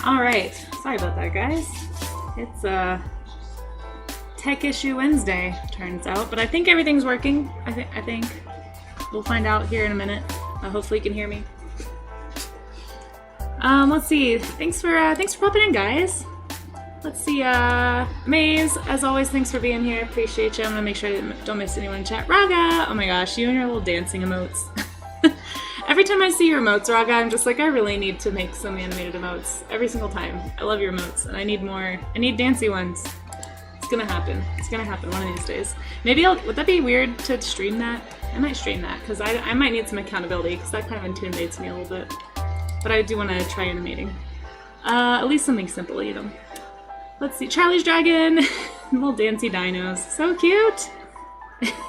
Alright, sorry about that, guys. It's a Tech Issue Wednesday, turns out, but I think everything's working. I think. We'll find out here in a minute. Hopefully you can hear me. Let's see. Thanks for popping in, guys. Let's see, Maze, as always, thanks for being here. Appreciate you. I'm gonna make sure I don't miss anyone in chat. Raga! Oh my gosh, you and your little dancing emotes. Every time I see your emotes, Raga, I'm just like, I really need to make some animated emotes. Every single time. I love your emotes, and I need more. I need dancey ones. It's gonna happen. It's gonna happen one of these days. Maybe would that be weird to stream that? I might stream that, because I might need some accountability, because that kind of intimidates me a little bit. But I do want to try animating. At least something simple, you know. Let's see, Charlie's Dragon! Little dancy dinos. So cute!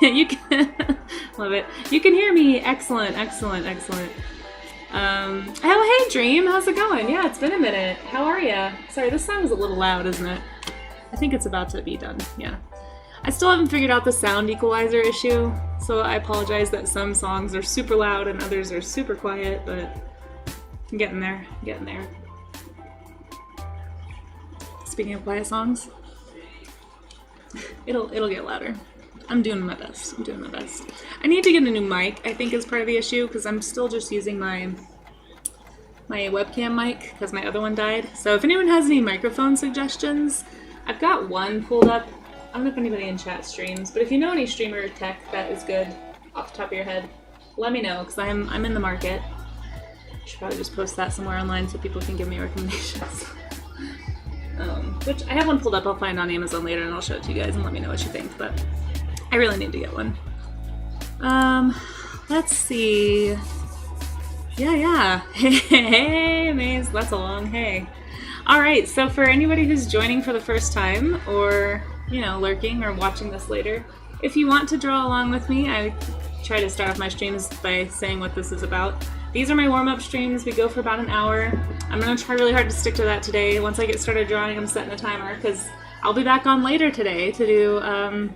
You can love it. You can hear me. Excellent, excellent, excellent. Oh, hey Dream, how's it going? Yeah, it's been a minute. How are ya? Sorry, this song is a little loud, isn't it? I think it's about to be done, yeah. I still haven't figured out the sound equalizer issue, so I apologize that some songs are super loud and others are super quiet, but I'm getting there, getting there. Speaking of quiet songs, it'll get louder. I'm doing my best. I'm doing my best. I need to get a new mic, I think, is part of the issue, because I'm still just using my webcam mic, because my other one died. So if anyone has any microphone suggestions, I've got one pulled up. I don't know if anybody in chat streams, but if you know any streamer tech that is good off the top of your head, let me know, because I'm in the market. I should probably just post that somewhere online so people can give me recommendations. Which I have one pulled up. I'll find on Amazon later and I'll show it to you guys and let me know what you think, but I really need to get one. Let's see. Yeah. Hey, Maze, that's a long hey. Alright, so for anybody who's joining for the first time, or, you know, lurking or watching this later, if you want to draw along with me, I try to start off my streams by saying what this is about. These are my warm-up streams. We go for about an hour. I'm going to try really hard to stick to that today. Once I get started drawing, I'm setting a timer, because I'll be back on later today to do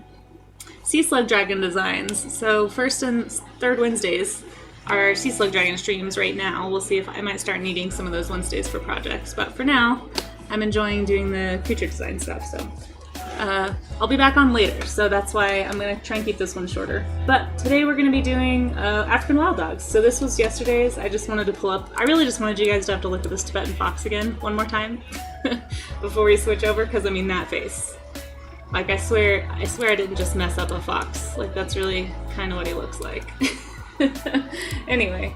Sea Slug Dragon designs. So first and third Wednesdays are Sea Slug Dragon streams right now. We'll see if I might start needing some of those Wednesdays for projects. But for now, I'm enjoying doing the creature design stuff. So I'll be back on later. So that's why I'm going to try and keep this one shorter. But today we're going to be doing African wild dogs. So this was yesterday's. I just wanted to pull up. I really just wanted you guys to have to look at this Tibetan fox again one more time before we switch over. Because I mean, that face. Like, I swear I didn't just mess up a fox. Like, that's really kind of what he looks like. Anyway,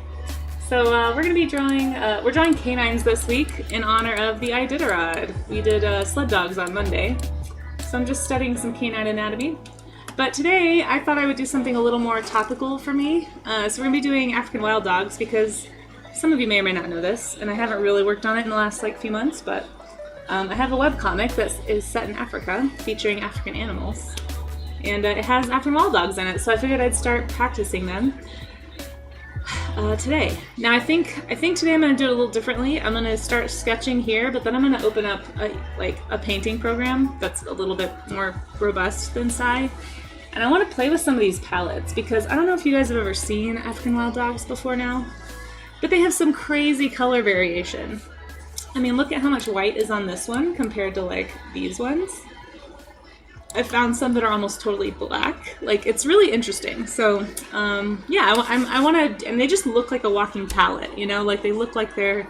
so we're going to be drawing, we're drawing canines this week in honor of the Iditarod. We did sled dogs on Monday, so I'm just studying some canine anatomy. But today, I thought I would do something a little more topical for me. So we're going to be doing African wild dogs, because some of you may or may not know this, and I haven't really worked on it in the last, like, few months, but I have a webcomic that is set in Africa, featuring African animals, and it has African wild dogs in it, so I figured I'd start practicing them today. Now I think today I'm going to do it a little differently. I'm going to start sketching here, but then I'm going to open up a painting program that's a little bit more robust than Sai, and I want to play with some of these palettes, because I don't know if you guys have ever seen African wild dogs before now, but they have some crazy color variation. I mean, look at how much white is on this one compared to, like, these ones. I found some that are almost totally black. Like, it's really interesting. So, yeah, I want to, and they just look like a walking palette, you know? Like, they look like they're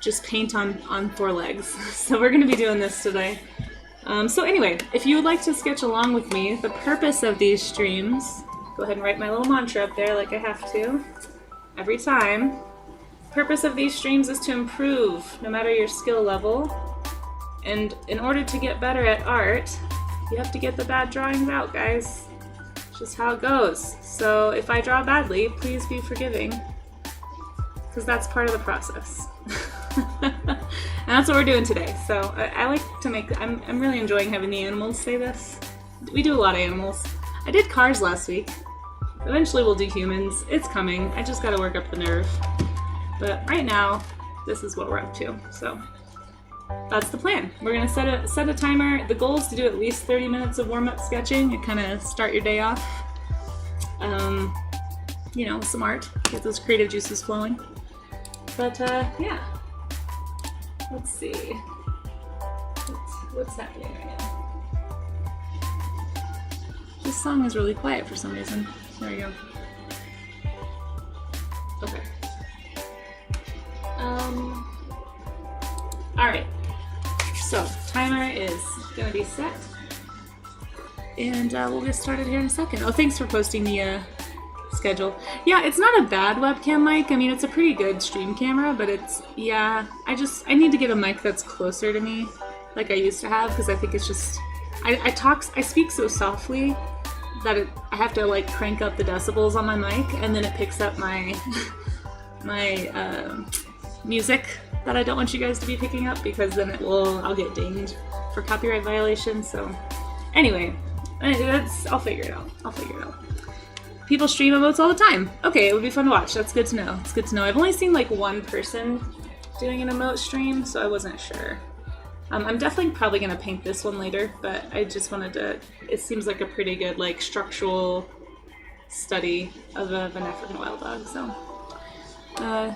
just paint on four legs. So we're going to be doing this today. So anyway, if you would like to sketch along with me, the purpose of these streams, go ahead and write my little mantra up there like I have to every time. Purpose of these streams is to improve, no matter your skill level. And in order to get better at art, you have to get the bad drawings out, guys. It's just how it goes. So if I draw badly, please be forgiving, because that's part of the process. And that's what we're doing today. So I like to make, I'm really enjoying having the animals say this. We do a lot of animals. I did cars last week. Eventually we'll do humans. It's coming. I just gotta work up the nerve. But right now, this is what we're up to, so that's the plan. We're going to set a timer. The goal is to do at least 30 minutes of warm-up sketching and kind of start your day off, you know, with some art, get those creative juices flowing. But, yeah. Let's see. What's happening right now? This song is really quiet for some reason. There we go. Okay. Alright. So, timer is gonna be set. And we'll get started here in a second. Oh, thanks for posting the schedule. Yeah, it's not a bad webcam mic. I mean, it's a pretty good stream camera, but it's, yeah, I need to get a mic that's closer to me, like I used to have, because I think it's just, I speak so softly that I have to like crank up the decibels on my mic, and then it picks up my music that I don't want you guys to be picking up, because then I'll get dinged for copyright violations. So anyway, I'll figure it out. People stream emotes all the time. Okay, it would be fun to watch. That's good to know. It's good to know. I've only seen like one person doing an emote stream, so I wasn't sure. I'm definitely probably gonna paint this one later, but I just wanted to, it seems like a pretty good like structural study of an African wild dog, so.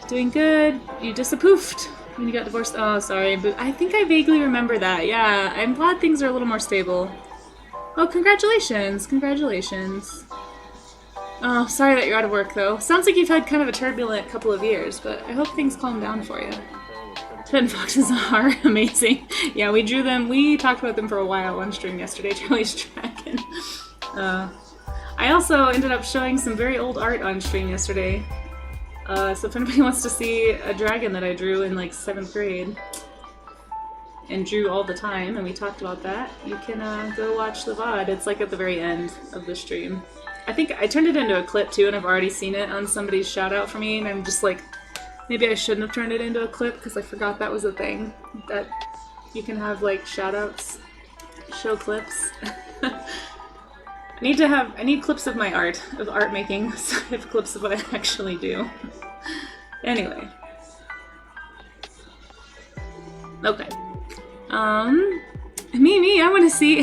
Doing good. You disappoofed when you got divorced. Oh, sorry, but I think I vaguely remember that. Yeah, I'm glad things are a little more stable. Oh, congratulations. Congratulations. Oh, sorry that you're out of work, though. Sounds like you've had kind of a turbulent couple of years, but I hope things calm down for you. Twin foxes are amazing. Yeah, we drew them. We talked about them for a while on stream yesterday, Charlie's Dragon. I also ended up showing some very old art on stream yesterday. So if anybody wants to see a dragon that I drew in like 7th grade and drew all the time, and we talked about that, you can go watch the VOD. It's like at the very end of the stream. I think I turned it into a clip too, and I've already seen it on somebody's shout out for me, and I'm just like, maybe I shouldn't have turned it into a clip because I forgot that was a thing, that you can have like shout outs, show clips. I need clips of my art, of art making, so I have clips of what I actually do. Anyway. Okay. Me, I want to see.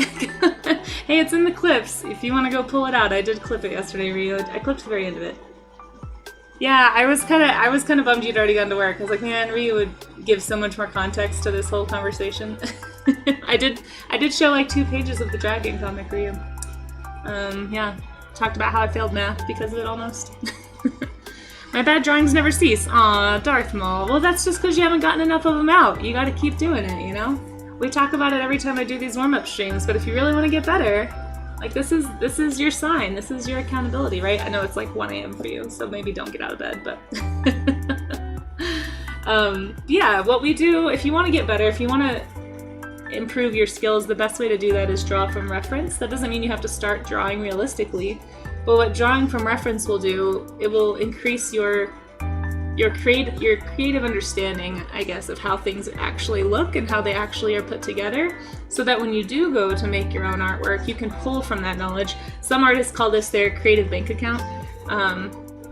Hey, it's in the clips. If you want to go pull it out, I did clip it yesterday, Rio. I clipped the very end of it. Yeah, I was kind of bummed you'd already gone to work. I was like, man, Ryu would give so much more context to this whole conversation. I did show like 2 pages of the Dragon comic, Ryu. Yeah, talked about how I failed math because of it almost. My bad drawings never cease. Aw, Darth Maul. Well, that's just because you haven't gotten enough of them out. You gotta keep doing it, you know? We talk about it every time I do these warm-up streams, but if you really want to get better, like this is your sign. This is your accountability, right? I know it's like 1 a.m. for you, so maybe don't get out of bed, but... yeah, what we do, if you want to get better, if you want to improve your skills, the best way to do that is draw from reference. That doesn't mean you have to start drawing realistically, but what drawing from reference will do, it will increase your creative understanding, I guess, of how things actually look and how they actually are put together, so that when you do go to make your own artwork, you can pull from that knowledge. Some artists call this their creative bank account.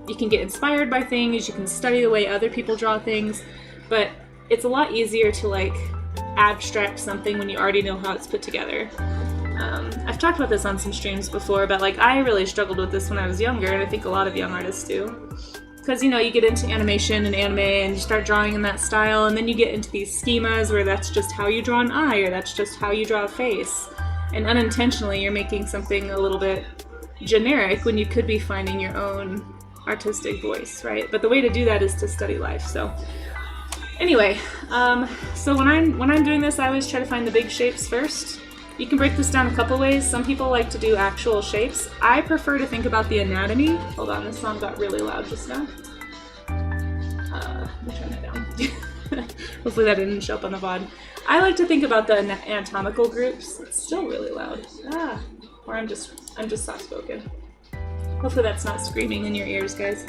You can get inspired by things, you can study the way other people draw things, but it's a lot easier to like abstract something when you already know how it's put together. I've talked about this on some streams before, but like I really struggled with this when I was younger, and I think a lot of young artists do. Because, you know, you get into animation and anime and you start drawing in that style, and then you get into these schemas where that's just how you draw an eye, or that's just how you draw a face. And unintentionally you're making something a little bit generic when you could be finding your own artistic voice, right? But the way to do that is to study life, so... Anyway, so when I'm doing this, I always try to find the big shapes first. You can break this down a couple ways. Some people like to do actual shapes. I prefer to think about the anatomy. Hold on, this song got really loud just now. Let me turn that down. Hopefully that didn't show up on the VOD. I like to think about the anatomical groups. It's still really loud. Or I'm just soft-spoken. Hopefully that's not screaming in your ears, guys.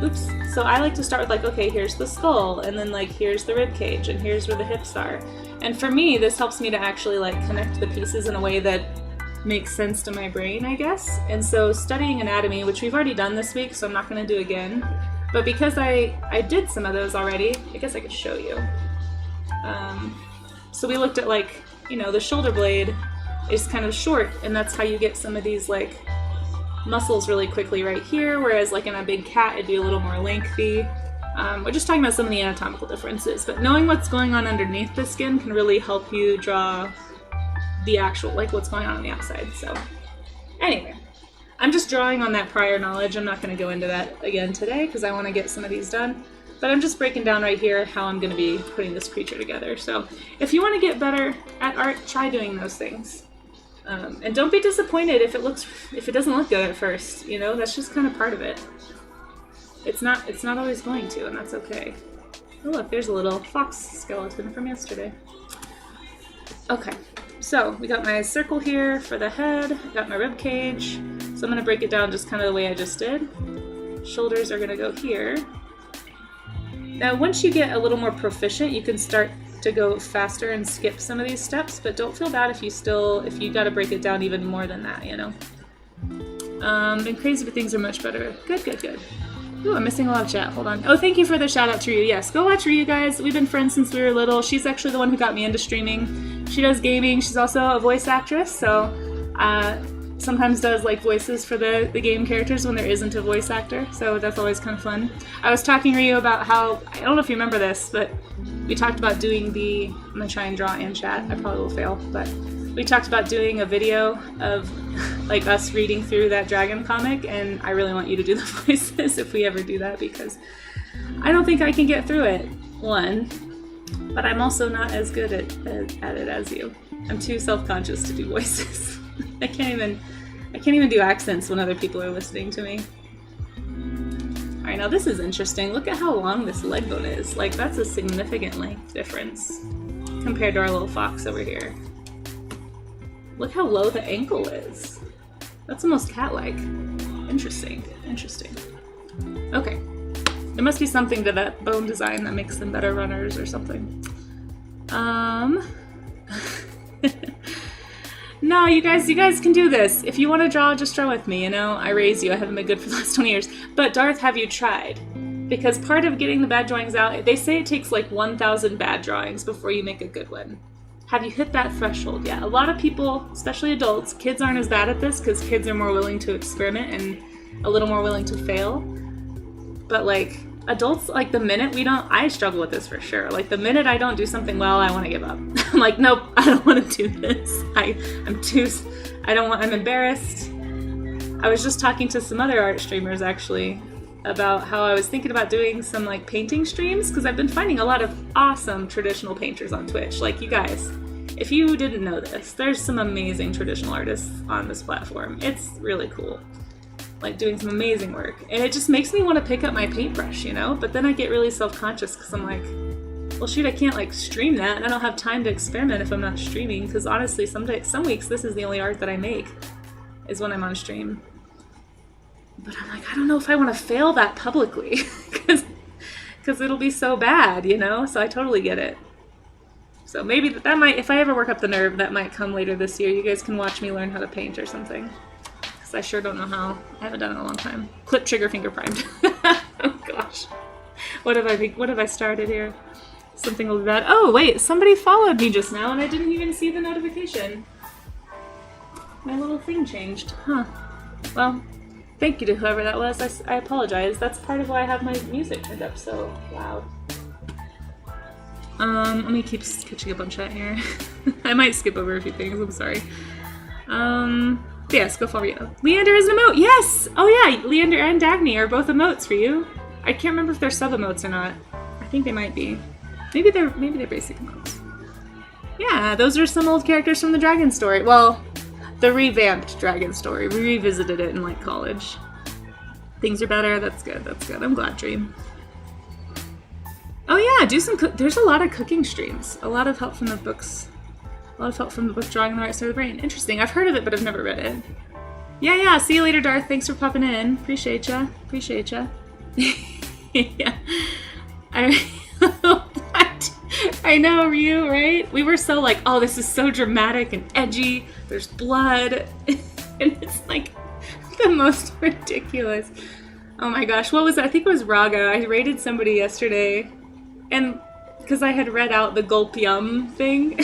Oops. So I like to start with like, okay, here's the skull, and then like here's the rib cage, and here's where the hips are. And for me, this helps me to actually like connect the pieces in a way that makes sense to my brain, I guess. And so studying anatomy, which we've already done this week, so I'm not going to do again, but because I did some of those already, I guess I could show you. So we looked at like, you know, the shoulder blade is kind of short, and that's how you get some of these like muscles really quickly right here, whereas like in a big cat it'd be a little more lengthy. We're just talking about some of the anatomical differences, but knowing what's going on underneath the skin can really help you draw the actual, like, what's going on the outside. So anyway, I'm just drawing on that prior knowledge. I'm not going to go into that again today because I want to get some of these done. But I'm just breaking down right here how I'm going to be putting this creature together. So if you want to get better at art, try doing those things. And don't be disappointed if it doesn't look good at first. You know, that's just kind of part of it. It's not always going to, and that's okay. Oh look, there's a little fox skeleton from yesterday. Okay, so we got my circle here for the head. I got my rib cage. So I'm going to break it down just kind of the way I just did. Shoulders are going to go here. Now, once you get a little more proficient, you can start to go faster and skip some of these steps, but don't feel bad if you got to break it down even more than that, you know? And crazy, but things are much better. Good, good, good. Ooh, I'm missing a lot of chat. Hold on. Oh, thank you for the shout out to Ryu. Yes, go watch Ryu, guys. We've been friends since we were little. She's actually the one who got me into streaming. She does gaming. She's also a voice actress, so sometimes does like voices for the game characters when there isn't a voice actor, so that's always kind of fun. I was talking to Ryu about how, I don't know if you remember this, but we talked about doing I'm gonna try and draw and chat. I probably will fail, but we talked about doing a video of like us reading through that dragon comic, and I really want you to do the voices if we ever do that, because I don't think I can get through it, one, but I'm also not as good at it as you. I'm too self-conscious to do voices. I can't even do accents when other people are listening to me. Alright, now this is interesting. Look at how long this leg bone is. Like, that's a significant length difference compared to our little fox over here. Look how low the ankle is. That's almost cat-like. Interesting, interesting. Okay. There must be something to that bone design that makes them better runners or something. No, you guys can do this. If you want to draw, just draw with me, you know? I raised you. I haven't been good for the last 20 years. But Darth, have you tried? Because part of getting the bad drawings out, they say it takes like 1,000 bad drawings before you make a good one. Have you hit that threshold? Yeah, a lot of people, especially adults, kids aren't as bad at this because kids are more willing to experiment and a little more willing to fail. But like, adults, like the minute I struggle with this for sure. Like the minute I don't do something well, I want to give up. I'm like, nope, I don't want to do this. I'm embarrassed. I was just talking to some other art streamers actually about how I was thinking about doing some like painting streams, because I've been finding a lot of awesome traditional painters on Twitch. Like, you guys, if you didn't know this, there's some amazing traditional artists on this platform. It's really cool. Like, doing some amazing work. And it just makes me want to pick up my paintbrush, you know? But then I get really self-conscious because I'm like, well, shoot, I can't, like, stream that, and I don't have time to experiment if I'm not streaming, because honestly, some weeks, this is the only art that I make, is when I'm on stream. But I'm like, I don't know if I want to fail that publicly, because it'll be so bad, you know? So I totally get it. So maybe that might, if I ever work up the nerve, that might come later this year. You guys can watch me learn how to paint or something. Because I sure don't know how. I haven't done it in a long time. Clip, trigger, finger primed. Oh gosh. What have I started here? Something will be bad. Oh wait, somebody followed me just now and I didn't even see the notification. My little thing changed. Huh. Well, thank you to whoever that was. I apologize. That's part of why I have my music turned up so loud. Let me keep catching up on chat here. I might skip over a few things, I'm sorry. Yes, go follow you. Leander is an emote! Yes! Oh yeah, Leander and Dagny are both emotes for you. I can't remember if they're sub-emotes or not. I think they might be. Maybe they're basic emotes. Yeah, those are some old characters from the Dragon Story. Well, the revamped Dragon Story. We revisited it in, like, college. Things are better. That's good. That's good. I'm glad, Dream. Oh yeah, do some there's a lot of cooking streams. A lot of help from the books. A lot of help from the book Drawing on the Right Side of the Brain. Interesting. I've heard of it, but I've never read it. Yeah. See you later, Darth. Thanks for popping in. Appreciate ya. Yeah. I know, Ryu, right? We were so like, oh, this is so dramatic and edgy. There's blood. And it's like the most ridiculous. Oh my gosh, what was that? I think it was Raga. I raided somebody yesterday. And because I had read out the gulp yum thing.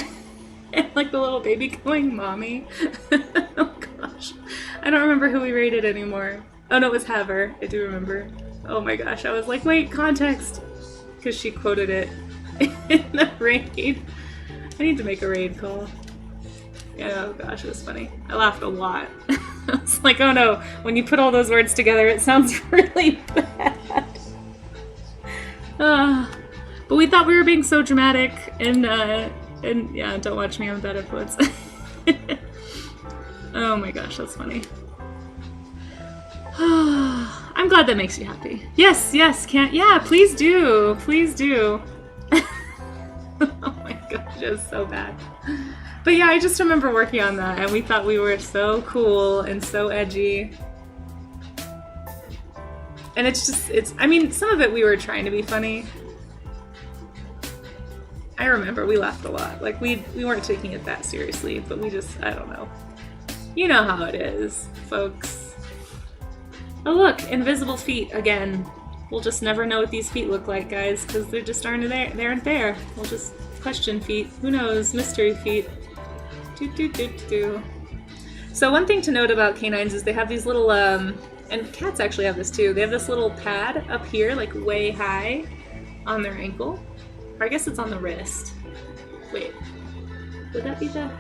And like the little baby going, mommy. Oh gosh. I don't remember who we raided anymore. Oh no, it was Haver. I do remember. Oh my gosh, I was like, wait, context! Because she quoted it in the raid. I need to make a raid call. Yeah, oh gosh, it was funny. I laughed a lot. I was like, oh no, when you put all those words together, it sounds really bad. But we thought we were being so dramatic, and yeah, don't watch me on bad influence. Oh my gosh, that's funny. I'm glad that makes you happy. Yes, yeah, please do. Please do. Oh my gosh, it was so bad. But yeah, I just remember working on that, and we thought we were so cool and so edgy. And I mean, some of it we were trying to be funny. I remember we laughed a lot. Like, we weren't taking it that seriously, but we just, I don't know. You know how it is, folks. Oh look, invisible feet again. We'll just never know what these feet look like, guys, because they just aren't there. They aren't there. We'll just question feet. Who knows? Mystery feet. So one thing to note about canines is they have these little, and cats actually have this too. They have this little pad up here, like way high on their ankle. Or I guess it's on the wrist. Wait, would that be the...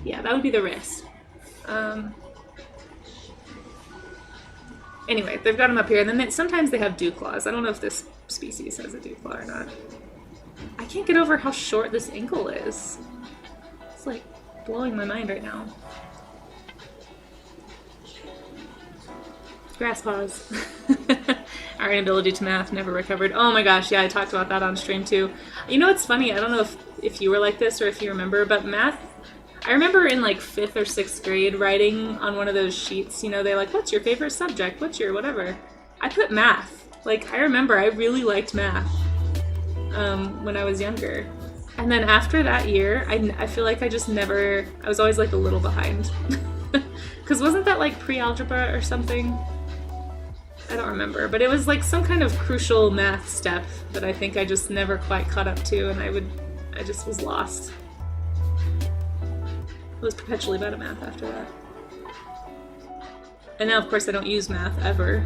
Yeah, that would be the wrist. Anyway, they've got them up here, and then sometimes they have dew claws. I don't know if this species has a dew claw or not. I can't get over how short this ankle is. It's like blowing my mind right now. Grass paws. Our inability to math never recovered. Oh my gosh, yeah, I talked about that on stream too. You know what's funny? I don't know if you were like this or if you remember, but math, I remember in like 5th or 6th grade writing on one of those sheets, you know, they're like, what's your favorite subject? What's your whatever? I put math. Like, I remember I really liked math when I was younger. And then after that year, I feel like I just never, I was always like a little behind. Because wasn't that like pre-algebra or something? I don't remember, but it was like some kind of crucial math step that I think I just never quite caught up to, and I just was lost. I was perpetually bad at math after that. And now, of course, I don't use math ever.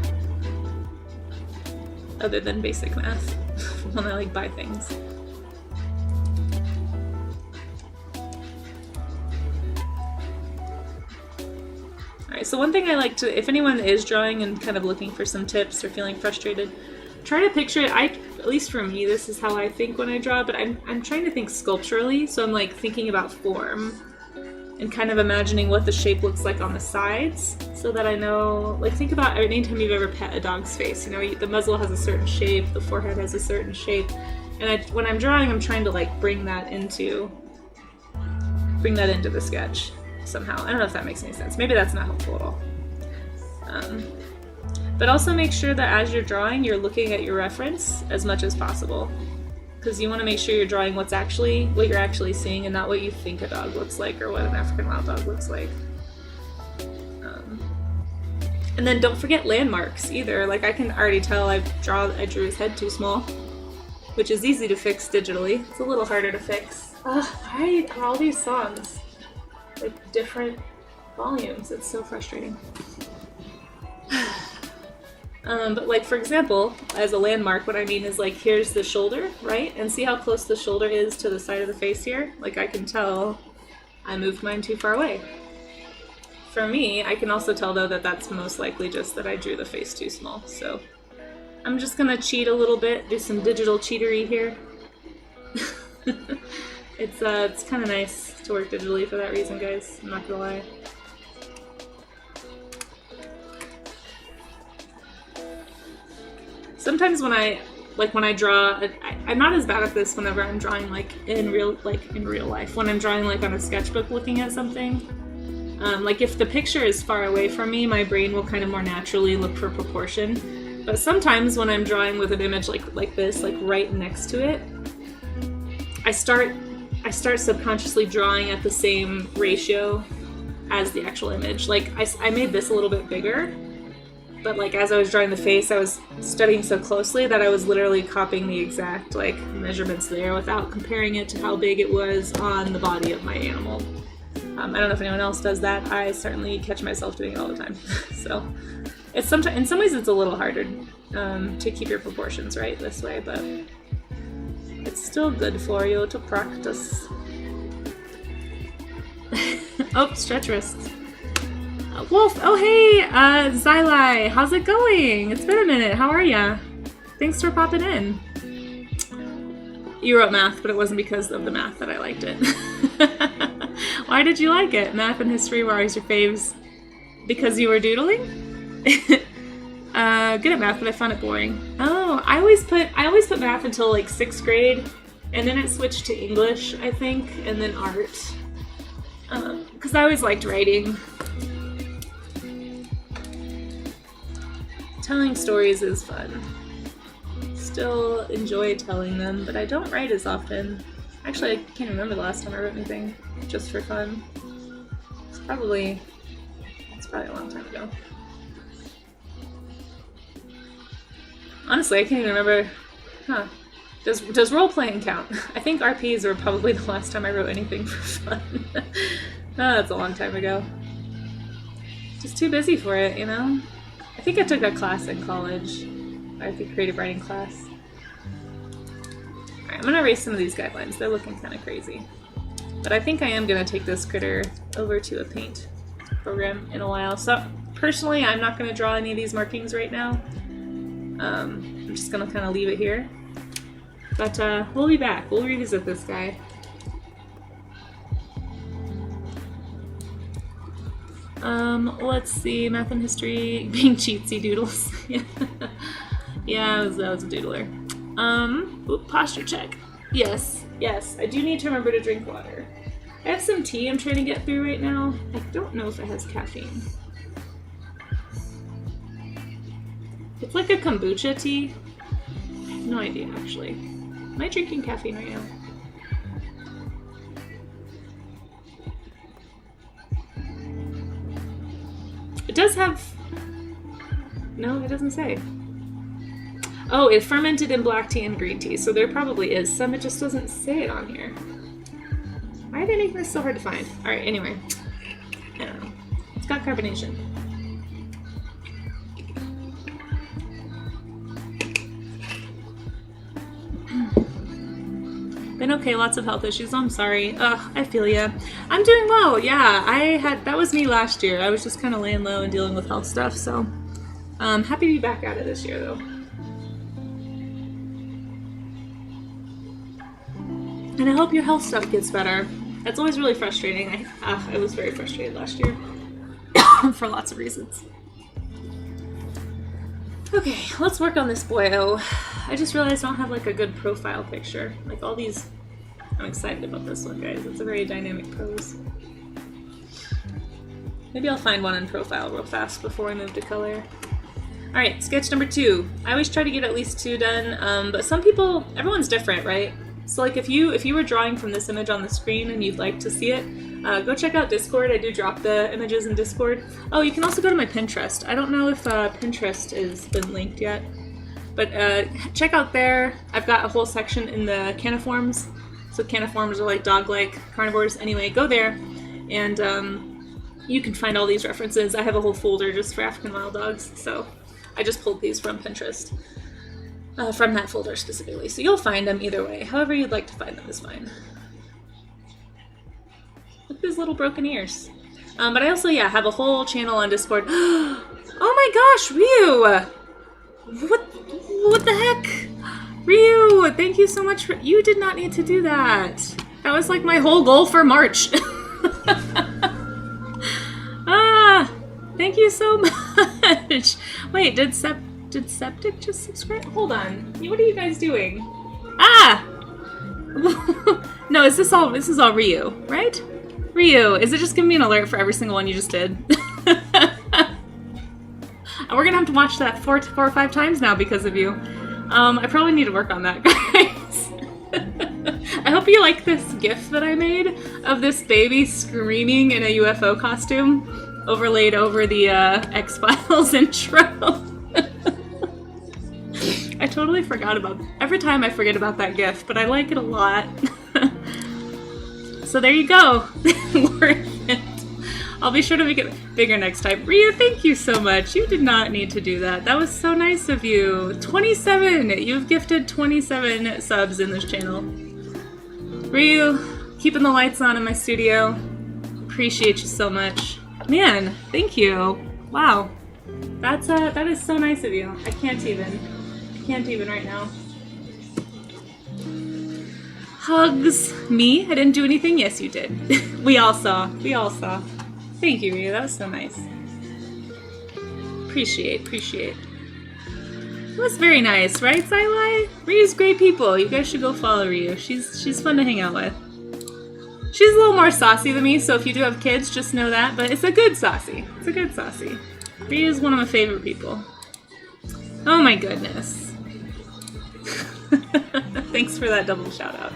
Other than basic math. When I, like, buy things. Alright, so one thing I like to, if anyone is drawing and kind of looking for some tips or feeling frustrated, try to picture it. At least for me, this is how I think when I draw, but I'm trying to think sculpturally, so I'm like thinking about form and kind of imagining what the shape looks like on the sides, so that I know, like, think about anytime you've ever pet a dog's face, you know, the muzzle has a certain shape, the forehead has a certain shape, and when I'm drawing, I'm trying to like bring that into the sketch somehow. I don't know if that makes any sense. Maybe that's not helpful at all. But also make sure that as you're drawing, you're looking at your reference as much as possible. Because you want to make sure you're drawing what you're actually seeing, and not what you think a dog looks like or what an African wild dog looks like. And then don't forget landmarks either. Like, I can already tell I drew his head too small, which is easy to fix digitally. It's a little harder to fix. Why are all these songs like different volumes? It's so frustrating. But like, for example, as a landmark, what I mean is like, here's the shoulder, right? And see how close the shoulder is to the side of the face here? Like, I can tell I moved mine too far away. For me, I can also tell though that that's most likely just that I drew the face too small. So I'm just gonna cheat a little bit, do some digital cheatery here. It's kind of nice to work digitally for that reason, guys. I'm not gonna lie. Sometimes when I draw, I'm not as bad at this whenever I'm drawing like in real life. When I'm drawing like on a sketchbook looking at something, like if the picture is far away from me, my brain will kind of more naturally look for proportion. But sometimes when I'm drawing with an image like this, like right next to it, I start subconsciously drawing at the same ratio as the actual image. Like I made this a little bit bigger, but like as I was drawing the face, I was studying so closely that I was literally copying the exact like measurements there without comparing it to how big it was on the body of my animal. I don't know if anyone else does that. I certainly catch myself doing it all the time. So It's sometimes, in some ways, it's a little harder to keep your proportions right this way, but it's still good for you to practice. Oh, stretch wrists. Wolf, oh hey, Xyli, how's it going? It's been a minute, how are ya? Thanks for popping in. You wrote math, but it wasn't because of the math that I liked it. Why did you like it? Math and history were always your faves. Because you were doodling? Good at math, but I found it boring. Oh, I always put math until like 6th grade, and then it switched to English, I think, and then art. Because I always liked writing. Telling stories is fun. Still enjoy telling them, but I don't write as often. Actually, I can't remember the last time I wrote anything just for fun. It's probably a long time ago. Honestly, I can't even remember. Huh. Does role-playing count? I think RPs were probably the last time I wrote anything for fun. Oh, that's a long time ago. Just too busy for it, you know? I think I took a class in college. I think creative writing class. Alright, I'm gonna erase some of these guidelines. They're looking kind of crazy. But I think I am gonna take this critter over to a paint program in a while. So personally, I'm not gonna draw any of these markings right now. I'm just gonna kind of leave it here. But we'll be back. We'll revisit this guy. Let's see. Math and history being cheatsy doodles. Yeah, that was a doodler. Oop, posture check. Yes, I do need to remember to drink water. I have some tea I'm trying to get through right now. I don't know if it has caffeine. It's like a kombucha tea. I have no idea, actually. Am I drinking caffeine right now? It does have... No, it doesn't say. Oh, it fermented in black tea and green tea, so there probably is some. It just doesn't say it on here. Why are they making this so hard to find? Alright, anyway. I don't know. It's got carbonation. Been okay, lots of health issues. I'm sorry. Ugh, I feel ya. I'm doing well, yeah. That was me last year. I was just kind of laying low and dealing with health stuff, so happy to be back at it this year, though. And I hope your health stuff gets better. It's always really frustrating. I was very frustrated last year for lots of reasons. Okay, let's work on this boyo. I just realized I don't have like a good profile picture. Like all these, I'm excited about this one, guys. It's a very dynamic pose. Maybe I'll find one in profile real fast before I move to color. Alright, sketch number 2. I always try to get at least 2 done, but some people, everyone's different, right? So like if you were drawing from this image on the screen and you'd like to see it, go check out Discord. I do drop the images in Discord. Oh, you can also go to my Pinterest. I don't know if Pinterest has been linked yet, but check out there. I've got a whole section in the caniforms. So caniforms are like dog-like carnivores. Anyway, go there and you can find all these references. I have a whole folder just for African wild dogs, so I just pulled these from Pinterest. From that folder specifically. So you'll find them either way. However you'd like to find them is fine. Look at his little broken ears. But I also, have a whole channel on Discord. Oh my gosh, Ryu! What the heck? Ryu, thank you so much for... You did not need to do that. That was like my whole goal for March. Thank you so much. Wait, did Septic just subscribe? Hold on. What are you guys doing? No, this is all Ryu, right? Ryu, is it just giving me an alert for every single one you just did? And we're gonna have to watch that four or five times now because of you. I probably need to work on that, guys. I hope you like this GIF that I made of this baby screaming in a UFO costume overlaid over the X-Files intro. I totally forgot about it. Every time I forget about that GIF, but I like it a lot. So there you go. Worth it. I'll be sure to make it bigger next time. Rhea, thank you so much. You did not need to do that. That was so nice of you. 27! You've gifted 27 subs in this channel. Ryu, keeping the lights on in my studio. Appreciate you so much. Man, thank you. Wow. That is so nice of you. I can't even right now. Hugs. Me? I didn't do anything? Yes, you did. We all saw. Thank you, Ryu. That was so nice. Appreciate. It was very nice, right, Zylai? Ryu's great people. You guys should go follow Ryu. She's fun to hang out with. She's a little more saucy than me, so if you do have kids, just know that. But it's a good saucy. Ryu's one of my favorite people. Oh my goodness. Thanks for that double shout out.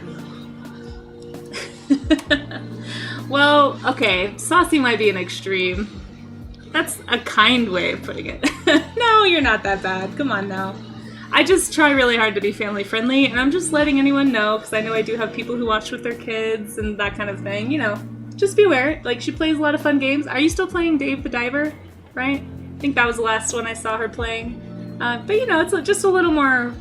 Well, okay, saucy might be an extreme. That's a kind way of putting it. No, you're not that bad. Come on now. I just try really hard to be family friendly, and I'm just letting anyone know, because I know I do have people who watch with their kids and that kind of thing. You know, just be aware. Like, she plays a lot of fun games. Are you still playing Dave the Diver? Right? I think that was the last one I saw her playing. But you know, it's just a little more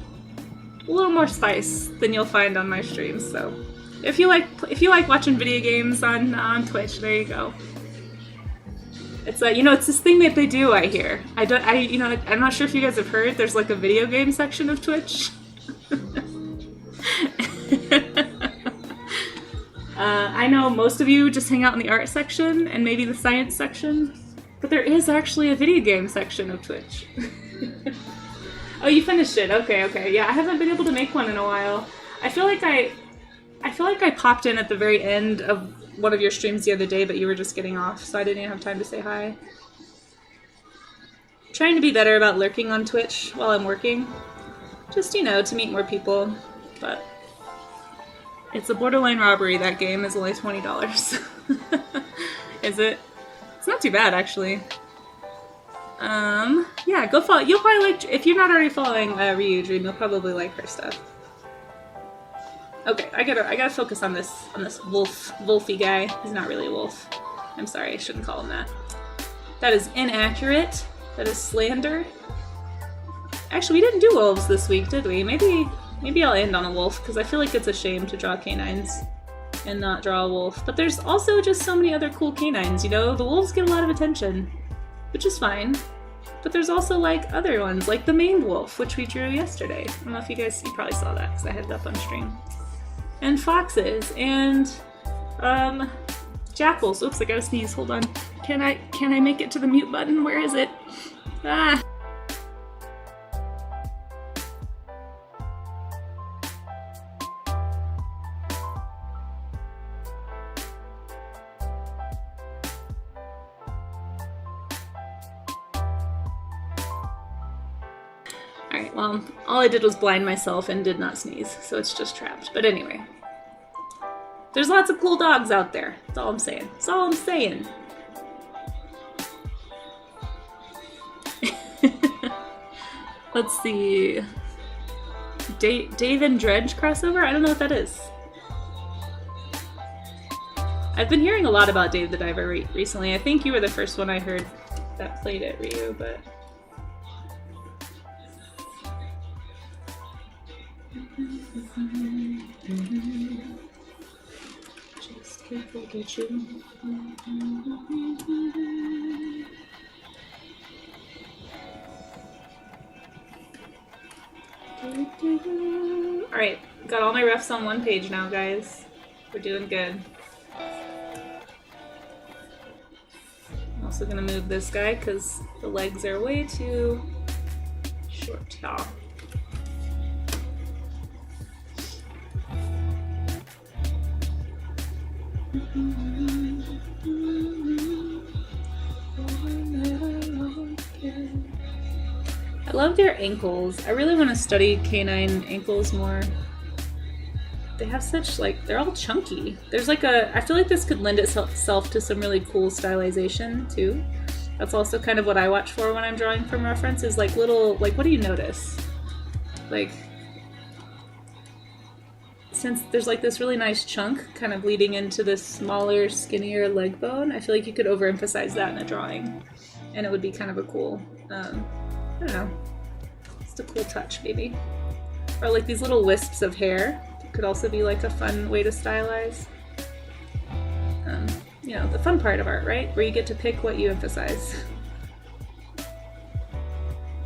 spice than you'll find on my streams. So, if you like watching video games on Twitch, there you go. It's you know, it's this thing that they do, I hear. You know, I'm not sure if you guys have heard, there's like a video game section of Twitch. I know most of you just hang out in the art section and maybe the science section, but there is actually a video game section of Twitch. Oh, you finished it. Okay. Yeah, I haven't been able to make one in a while. I feel like I popped in at the very end of one of your streams the other day, but you were just getting off, so I didn't even have time to say hi. Trying to be better about lurking on Twitch while I'm working. Just, you know, to meet more people. But it's a borderline robbery, that game is only $20. Is it? It's not too bad, actually. Yeah, go follow. You'll probably like, if you're not already following Ryu Dream, you'll probably like her stuff. Okay, I gotta focus on this wolfy guy. He's not really a wolf. I'm sorry, I shouldn't call him that. That is inaccurate. That is slander. Actually, we didn't do wolves this week, did we? Maybe I'll end on a wolf, because I feel like it's a shame to draw canines and not draw a wolf. But there's also just so many other cool canines, you know? The wolves get a lot of attention, which is fine. But there's also, like, other ones, like the maned wolf, which we drew yesterday. I don't know if you probably saw that, because I had it up on stream. And foxes, and, jackals. Oops, I gotta sneeze, hold on. Can I make it to the mute button? Where is it? Ah! Alright, well, all I did was blind myself and did not sneeze, so it's just trapped. But anyway. There's lots of cool dogs out there. That's all I'm saying. That's all I'm saying. Let's see. Dave and Dredge crossover? I don't know what that is. I've been hearing a lot about Dave the Diver recently. I think you were the first one I heard that played it, Ryu, but... Just can't forget you. Alright, got all my refs on one page now, guys. We're doing good. I'm also gonna move this guy because the legs are way too short. Oh. I love their ankles. I really want to study canine ankles more. They have such, like, they're all chunky. There's like I feel like this could lend itself to some really cool stylization too. That's also kind of what I watch for when I'm drawing from reference, is like little, like, what do you notice? Like, since there's like this really nice chunk kind of leading into this smaller, skinnier leg bone, I feel like you could overemphasize that in a drawing. And it would be kind of a cool, I don't know, just a cool touch maybe. Or like these little wisps of hair could also be like a fun way to stylize. You know, the fun part of art, right? Where you get to pick what you emphasize.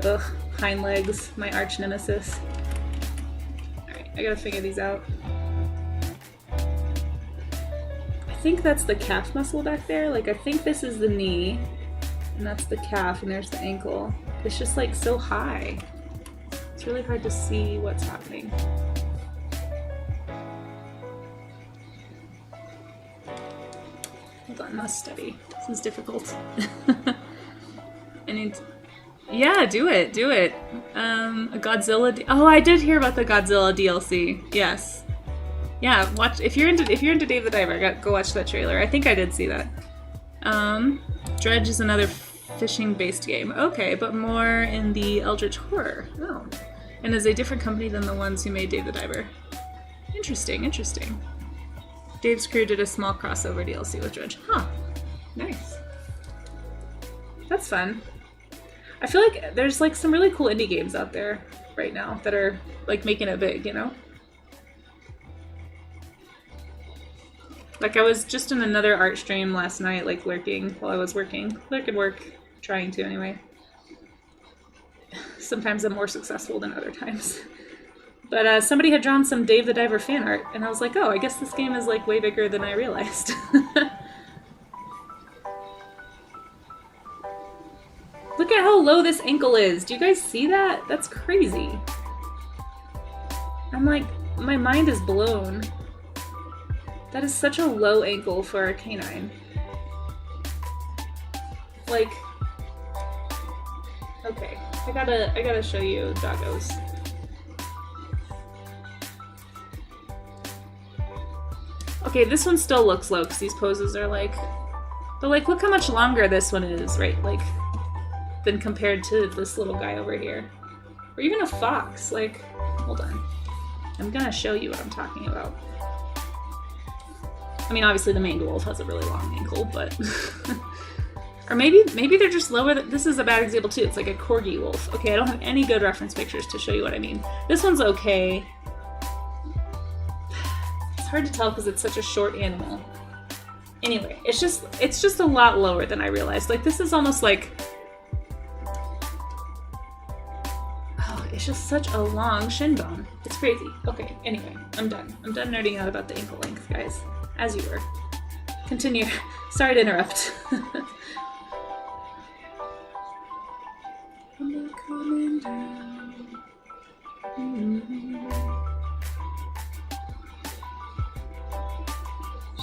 Ugh, hind legs, my arch nemesis. Alright, I gotta figure these out. I think that's the calf muscle back there. Like, I think this is the knee, and that's the calf, and there's the ankle. It's just like so high. It's really hard to see what's happening. Hold on, must study. This is difficult. I need... Yeah, do it, do it. A Godzilla... Oh, I did hear about the Godzilla DLC. Yes. Yeah, watch... If you're into Dave the Diver, go watch that trailer. I think I did see that. Dredge is another fishing-based game. Okay, but more in the Eldritch Horror. Oh. And is a different company than the ones who made Dave the Diver. Interesting, interesting. Dave's Crew did a small crossover DLC with Dredge. Huh. Nice. That's fun. I feel like there's like some really cool indie games out there right now that are like making it big, you know? Like I was just in another art stream last night, like lurking while I was working. Lurk and work. Trying to anyway. Sometimes I'm more successful than other times. But somebody had drawn some Dave the Diver fan art, and I was like, oh, I guess this game is like way bigger than I realized. Look at how low this ankle is. Do you guys see that? That's crazy. I'm like, my mind is blown. That is such a low ankle for a canine. Like, okay, I gotta show you doggos. Okay, this one still looks low because these poses are like, but like, look how much longer this one is, right? Like, than compared to this little guy over here. Or even a fox, like, hold on. I'm gonna show you what I'm talking about. I mean, obviously the maned wolf has a really long ankle, but... Or maybe they're just lower than... This is a bad example too, it's like a corgi wolf. Okay, I don't have any good reference pictures to show you what I mean. This one's okay. It's hard to tell because it's such a short animal. Anyway, it's just a lot lower than I realized. Like, this is almost like... Oh, it's just such a long shin bone. It's crazy. Okay, anyway, I'm done. I'm done nerding out about the ankle length, guys. As you were. Continue. Sorry to interrupt. I'm not coming down.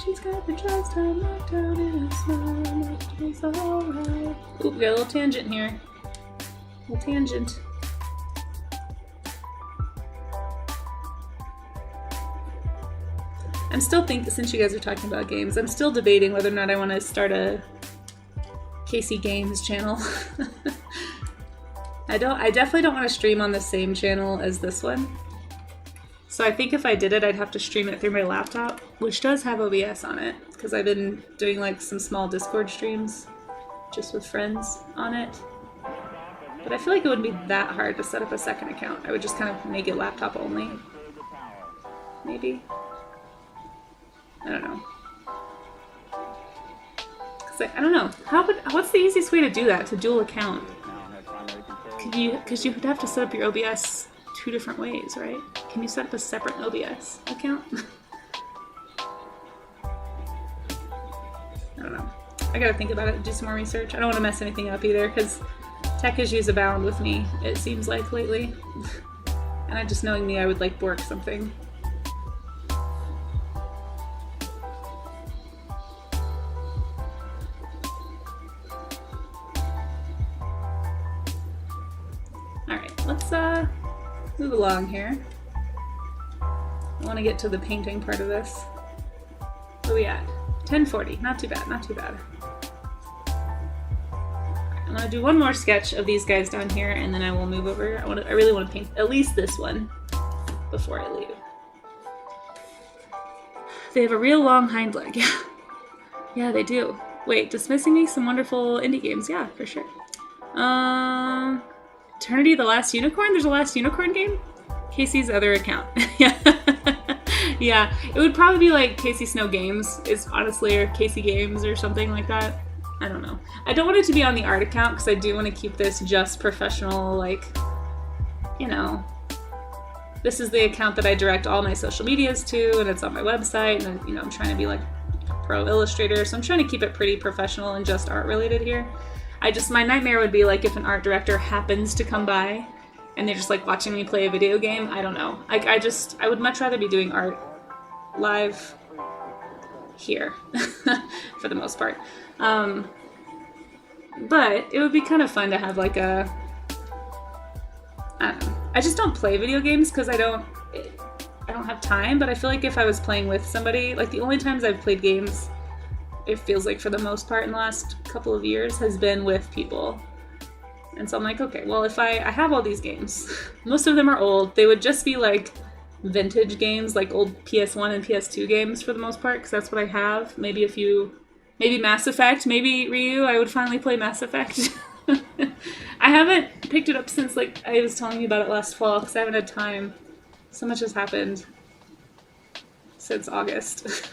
She's got the drugs down, locked down in a smile. It's alright. Oop, we got a little tangent here. A little tangent. I'm still thinking, since you guys are talking about games, I'm still debating whether or not I want to start a Casey Games channel. I definitely don't want to stream on the same channel as this one. So I think if I did it, I'd have to stream it through my laptop, which does have OBS on it, because I've been doing like some small Discord streams just with friends on it. But I feel like it wouldn't be that hard to set up a second account. I would just kind of make it laptop only. Maybe. I don't know. I don't know. What's the easiest way to do that, to dual account? Because you would have to set up your OBS 2 different ways, right? Can you set up a separate OBS account? I don't know. I gotta think about it and do some more research. I don't want to mess anything up either, because tech issues abound with me, it seems like, lately. And I just knowing me, I would like bork something. Let's move along here. I want to get to the painting part of this. Where are we at? 10:40. Not too bad, not too bad. I'm gonna do one more sketch of these guys down here, and then I will move over. I really want to paint at least this one before I leave. They have a real long hind leg. Yeah. Yeah, they do. Wait, dismissing me some wonderful indie games. Yeah, for sure. Eternity the Last Unicorn? There's a Last Unicorn game? Casey's other account. Yeah. Yeah, it would probably be like Casey Snow Games, is honestly, or Casey Games or something like that. I don't know. I don't want it to be on the art account because I do want to keep this just professional, like, you know, this is the account that I direct all my social medias to, and it's on my website, and, you know, I'm trying to be like pro illustrator, so I'm trying to keep it pretty professional and just art related here. My nightmare would be like if an art director happens to come by and they're just like watching me play a video game. I don't know. I would much rather be doing art live here for the most part. But it would be kind of fun to have like I don't know. I just don't play video games because I don't have time, but I feel like if I was playing with somebody, like the only times I've played games, it feels like for the most part in the last couple of years, has been with people. And so I'm like, okay, well, if I have all these games, most of them are old. They would just be like vintage games, like old PS1 and PS2 games for the most part, because that's what I have. Maybe maybe Mass Effect, maybe Ryu, I would finally play Mass Effect. I haven't picked it up since, like, I was telling you about it last fall, because I haven't had time. So much has happened since August.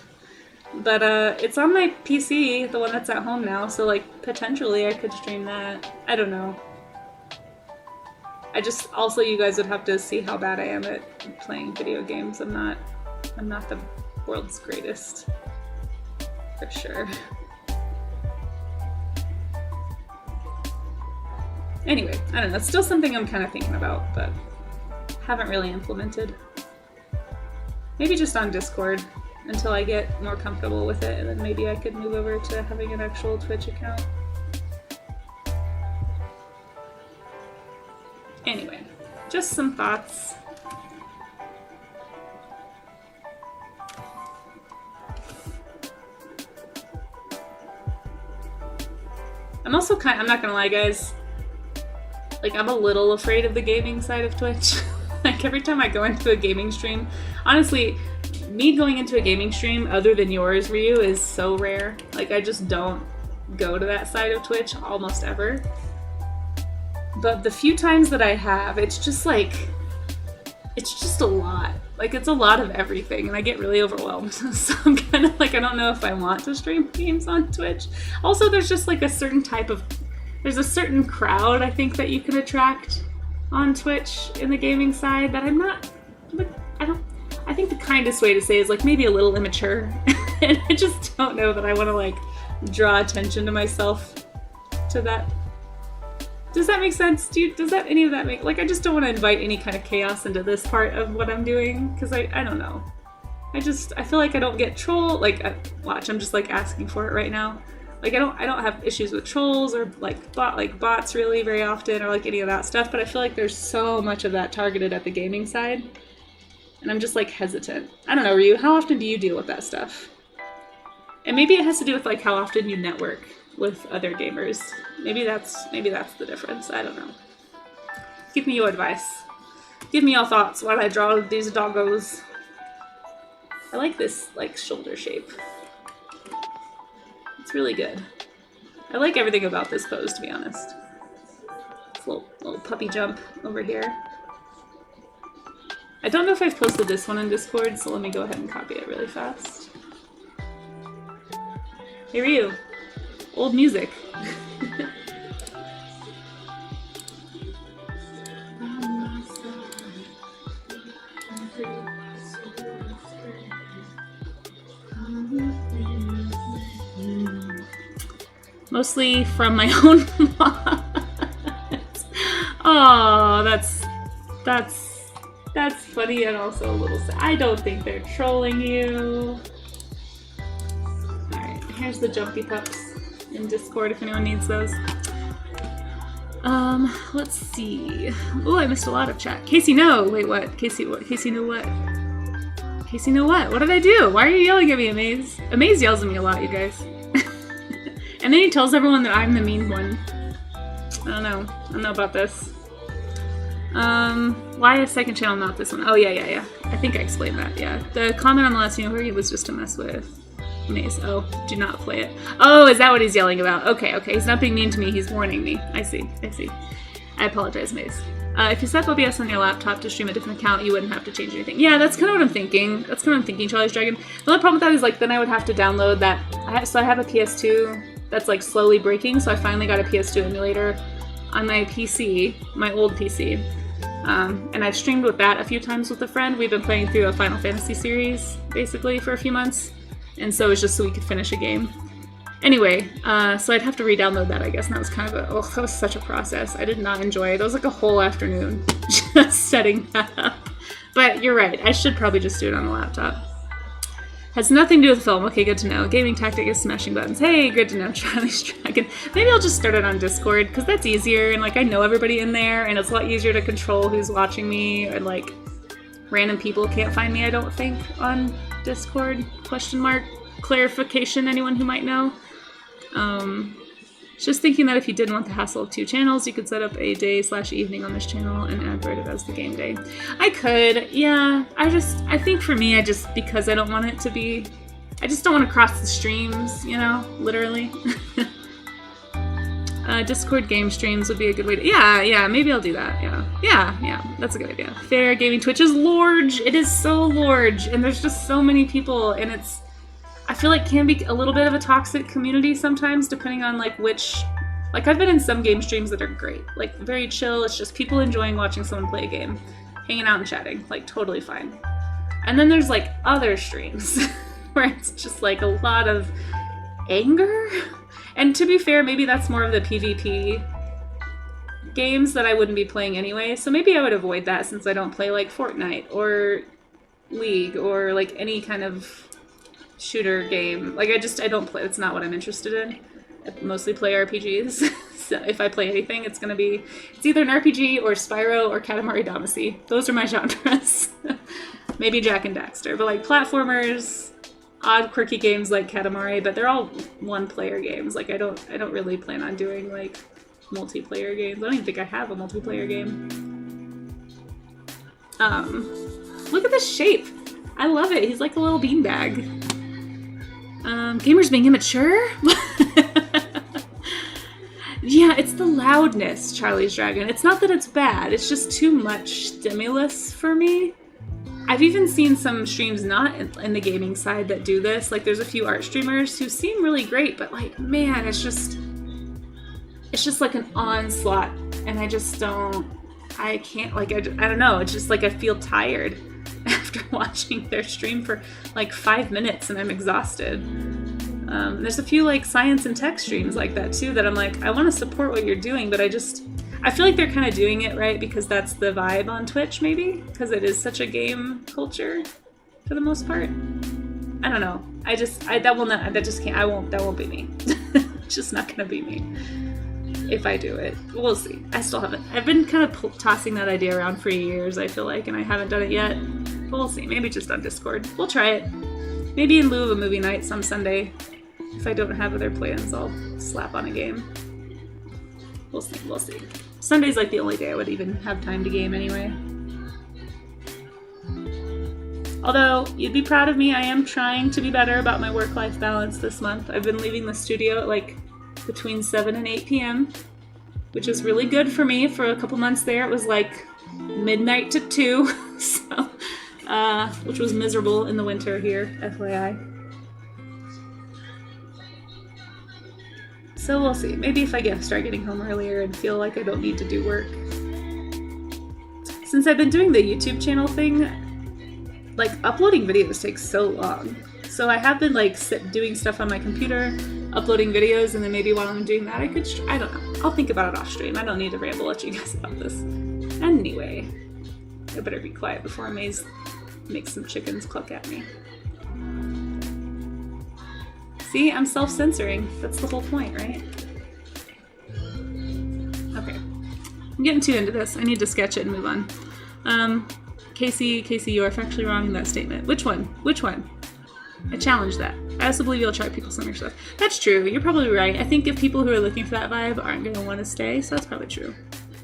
But it's on my PC, the one that's at home now, so like potentially I could stream that. I don't know. Also you guys would have to see how bad I am at playing video games. I'm not the world's greatest, for sure. Anyway, I don't know, it's still something I'm kind of thinking about, but haven't really implemented. Maybe just on Discord until I get more comfortable with it, and then maybe I could move over to having an actual Twitch account. Anyway, just some thoughts. I'm also I'm not gonna lie, guys, like, I'm a little afraid of the gaming side of Twitch. Like, every time I go into a gaming stream, honestly, me going into a gaming stream other than yours, Ryu, is so rare. Like, I just don't go to that side of Twitch almost ever. But the few times that I have, it's just like, it's just a lot. Like, it's a lot of everything, and I get really overwhelmed. So I'm kind of like, I don't know if I want to stream games on Twitch. Also, there's just like a certain there's a certain crowd, I think, that you can attract on Twitch in the gaming side that I think the kindest way to say is like maybe a little immature. And I just don't know that I want to like draw attention to myself to that. Does that make sense? Does any of that make, like, I just don't want to invite any kind of chaos into this part of what I'm doing, because I don't know. I feel like I don't get trolled. Like, watch, I'm just like asking for it right now. Like, I don't have issues with trolls or like bots really very often, or like any of that stuff, but I feel like there's so much of that targeted at the gaming side. And I'm just like hesitant. I don't know, Ryu, how often do you deal with that stuff? And maybe it has to do with like how often you network with other gamers. Maybe that's the difference. I don't know. Give me your advice. Give me your thoughts while I draw these doggos. I like this like shoulder shape. It's really good. I like everything about this pose, to be honest. This little puppy jump over here. I don't know if I've posted this one in Discord, so let me go ahead and copy it really fast. Hey Ryu, old music. Mostly from my own mods. Oh, that's funny and also a little sad. I don't think they're trolling you. Alright, here's the jumpy pups in Discord if anyone needs those. Let's see. Oh, I missed a lot of chat. Casey, no! Wait, what? Casey, what? Casey, no what? Casey, no what? What did I do? Why are you yelling at me, Amaze? Amaze yells at me a lot, you guys. And then he tells everyone that I'm the mean one. I don't know about this. Why a second channel, not this one? Oh, yeah. I think I explained that, yeah. The comment on the last video where he was just to mess with Maze. Oh, do not play it. Oh, is that what he's yelling about? Okay. He's not being mean to me, he's warning me. I see. I apologize, Maze. If you set up OBS on your laptop to stream a different account, you wouldn't have to change anything. Yeah, that's kind of what I'm thinking. Charlie's Dragon. The only problem with that is, like, then I would have to download that. I have a PS2 that's, like, slowly breaking, so I finally got a PS2 emulator on my PC, my old PC. And I've streamed with that a few times with a friend. We've been playing through a Final Fantasy series, basically, for a few months. And so it's just so we could finish a game. Anyway, so I'd have to re-download that, I guess, and that was kind of that was such a process. I did not enjoy it. That was like a whole afternoon just setting that up. But you're right, I should probably just do it on the laptop. Has nothing to do with the film. Okay, good to know. Gaming tactic is smashing buttons. Hey, good to know. Charlie's Dragon. Maybe I'll just start it on Discord, because that's easier, and, like, I know everybody in there, and it's a lot easier to control who's watching me, and, like, random people can't find me, I don't think, on Discord? Question mark. Clarification, anyone who might know? Just thinking that if you didn't want the hassle of 2 channels, you could set up a day/evening on this channel and add it as the game day. I could, yeah. I think for me, because I don't want it to be, I just don't want to cross the streams, you know, literally. Discord game streams would be a good way to, yeah, maybe I'll do that, yeah, that's a good idea. Fair gaming Twitch is large, it is so large, and there's just so many people, and I feel like can be a little bit of a toxic community sometimes, depending on, like, like, I've been in some game streams that are great, like, very chill, it's just people enjoying watching someone play a game, hanging out and chatting, like, totally fine. And then there's, like, other streams where it's just, like, a lot of anger, and to be fair, maybe that's more of the PvP games that I wouldn't be playing anyway, so maybe I would avoid that since I don't play, like, Fortnite, or League, or, like, any kind of shooter game. Like, I don't play, it's not what I'm interested in. I mostly play RPGs, so if I play anything, it's either an RPG, or Spyro, or Katamari Damacy. Those are my genres. Maybe Jak and Daxter, but, like, platformers, odd quirky games like Katamari, but they're all one-player games. Like, I don't really plan on doing, like, multiplayer games. I don't even think I have a multiplayer game. Look at this shape! I love it, he's like a little beanbag. Gamers being immature? Yeah, it's the loudness, Charlie's Dragon. It's not that it's bad, it's just too much stimulus for me. I've even seen some streams not in the gaming side that do this. Like, there's a few art streamers who seem really great, but, like, man, it's just like an onslaught, and I can't, like, I don't know, it's just like I feel tired after watching their stream for like 5 minutes and I'm exhausted. There's a few, like, science and tech streams like that too that I'm like, I want to support what you're doing, but I feel like they're kind of doing it right because that's the vibe on Twitch, maybe, because it is such a game culture for the most part. I don't know. That won't be me. It's just not gonna be me. If I do it. We'll see. I've been kind of tossing that idea around for years, I feel like, and I haven't done it yet. But we'll see. Maybe just on Discord. We'll try it. Maybe in lieu of a movie night some Sunday. If I don't have other plans, I'll slap on a game. We'll see. Sunday's like the only day I would even have time to game anyway. Although, you'd be proud of me, I am trying to be better about my work-life balance this month. I've been leaving the studio at, like, between 7 and 8 p.m., which is really good for me. For a couple months there, it was like midnight to 2, so, which was miserable in the winter here, FYI. So we'll see. Maybe if I start getting home earlier and feel like I don't need to do work. Since I've been doing the YouTube channel thing, like, uploading videos takes so long. So I have been, like, doing stuff on my computer, uploading videos, and then maybe while I'm doing that, I don't know. I'll think about it off stream. I don't need to ramble at you guys about this. Anyway, I better be quiet before Maze makes some chickens cluck at me. See, I'm self-censoring. That's the whole point, right? Okay. I'm getting too into this. I need to sketch it and move on. Casey, you are factually wrong in that statement. Which one? I challenge that. I also believe you'll try people's summer stuff. That's true. You're probably right. I think if people who are looking for that vibe aren't going to want to stay, so that's probably true.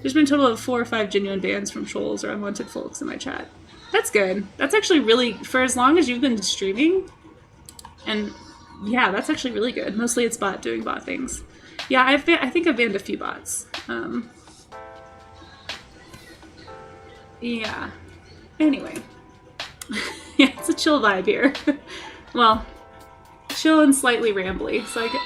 There's been a total of 4 or 5 genuine bans from trolls or unwanted folks in my chat. That's good. That's actually really, for as long as you've been streaming, and yeah, that's actually really good. Mostly it's doing bot things. Yeah, I think I've banned a few bots. Yeah. Anyway. Yeah, it's a chill vibe here. Well, chill and slightly rambly. So I get,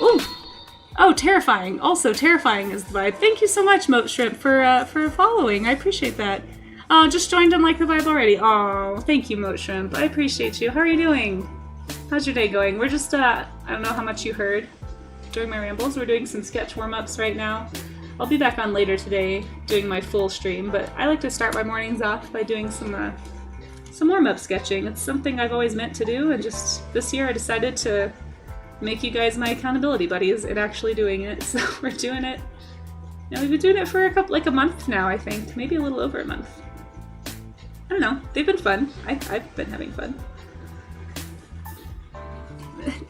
oh, terrifying. Also, terrifying is the vibe. Thank you so much, Moat Shrimp, for following. I appreciate that. Oh, just joined and like the vibe already. Oh, thank you, Moat Shrimp. I appreciate you. How are you doing? How's your day going? We're just, I don't know how much you heard during my rambles. We're doing some sketch warm-ups right now. I'll be back on later today doing my full stream, but I like to start my mornings off by doing some warm-up sketching. It's something I've always meant to do, and just this year I decided to make you guys my accountability buddies in actually doing it. So we're doing it. Now we've been doing it for a month now, I think. Maybe a little over a month. I don't know. They've been fun. I've been having fun.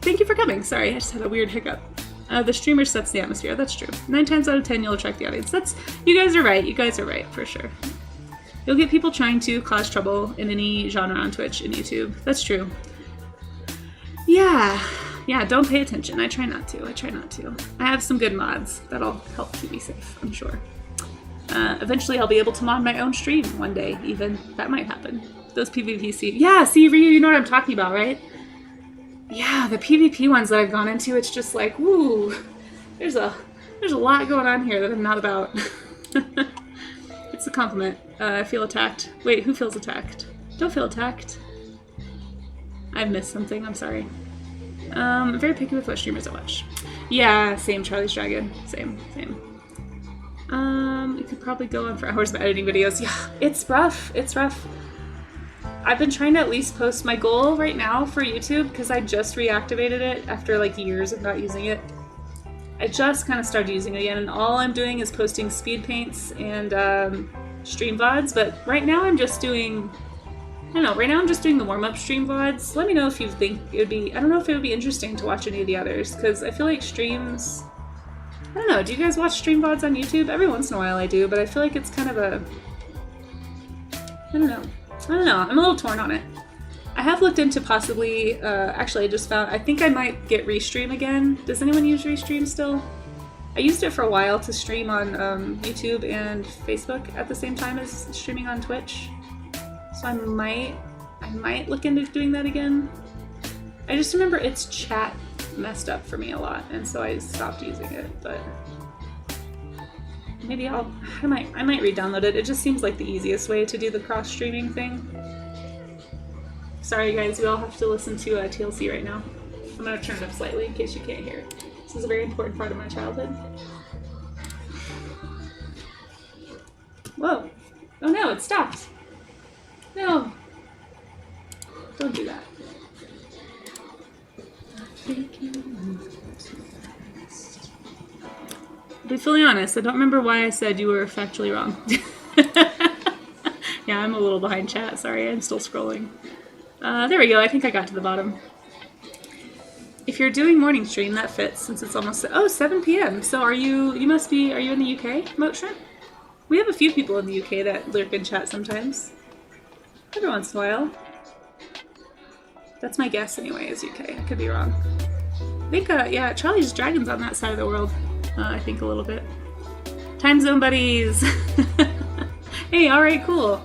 Thank you for coming. Sorry, I just had a weird hiccup. The streamer sets the atmosphere. That's true. 9 times out of 10, you'll attract the audience. You guys are right. You guys are right, for sure. You'll get people trying to cause trouble in any genre on Twitch and YouTube. That's true. Yeah, don't pay attention. I try not to. I have some good mods that'll help keep me safe, I'm sure. Eventually I'll be able to mod my own stream one day, even. That might happen. Those PvP yeah, see, Ryu, you know what I'm talking about, right? Yeah, the PvP ones that I've gone into, it's just like, woo, there's a lot going on here that I'm not about. It's a compliment. I feel attacked. Wait, who feels attacked? Don't feel attacked. I've missed something, I'm sorry. I'm very picky with what streamers I watch. Yeah, same, Charlie's Dragon. Same. You could probably go on for hours about editing videos. Yeah, it's rough. I've been trying to at least post my goal right now for YouTube, because I just reactivated it after like years of not using it. I just kind of started using it again, and all I'm doing is posting speed paints and stream VODs, but right now I'm just doing, I don't know, right now I'm just doing the warm-up stream VODs. Let me know if you think it would be, I don't know if it would be interesting to watch any of the others, because I feel like streams, I don't know, do you guys watch stream VODs on YouTube? Every once in a while I do, but I feel like it's kind of a, I don't know, I'm a little torn on it. I have looked into possibly, actually I just found, I think I might get Restream again. Does anyone use Restream still? I used it for a while to stream on YouTube and Facebook at the same time as streaming on Twitch. So I might look into doing that again. I just remember its chat messed up for me a lot, and so I stopped using it, but maybe I might re-download it. It just seems like the easiest way to do the cross-streaming thing. Sorry guys, you all have to listen to TLC right now. I'm gonna turn it up slightly in case you can't hear it. This is a very important part of my childhood. Whoa. Oh no, it stopped. No. Don't do that. To be fully honest, I don't remember why I said you were factually wrong. Yeah, I'm a little behind chat. Sorry, I'm still scrolling. There we go. I think I got to the bottom. If you're doing morning stream, that fits since it's almost 7 p.m. So are you in the UK, Moat Shrimp? We have a few people in the UK that lurk in chat sometimes. Every once in a while. That's my guess anyway, is UK. I could be wrong. I think, yeah, Charlie's Dragon's on that side of the world. I think a little bit. Time zone buddies! Hey, alright, cool.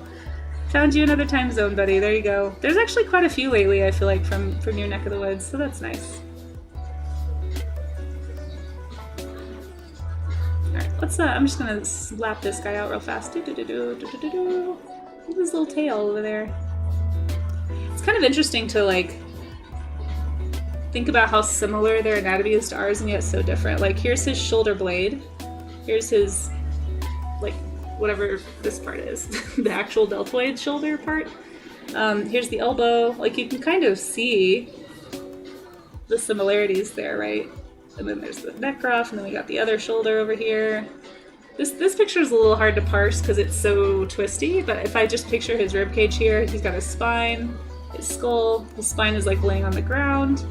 Found you another time zone buddy, there you go. There's actually quite a few lately, I feel like, from your neck of the woods, so that's nice. Alright, let's, I'm just gonna slap this guy out real fast. Look at his little tail over there. It's kind of interesting to, like, think about how similar their anatomy is to ours and yet so different. Like, here's his shoulder blade. Here's his, like, whatever this part is. The actual deltoid shoulder part. Here's the elbow. Like, you can kind of see the similarities there, right? And then there's the neck ruff, and then we got the other shoulder over here. This picture is a little hard to parse because it's so twisty, but if I just picture his ribcage here, he's got his spine, his skull, his spine is like laying on the ground,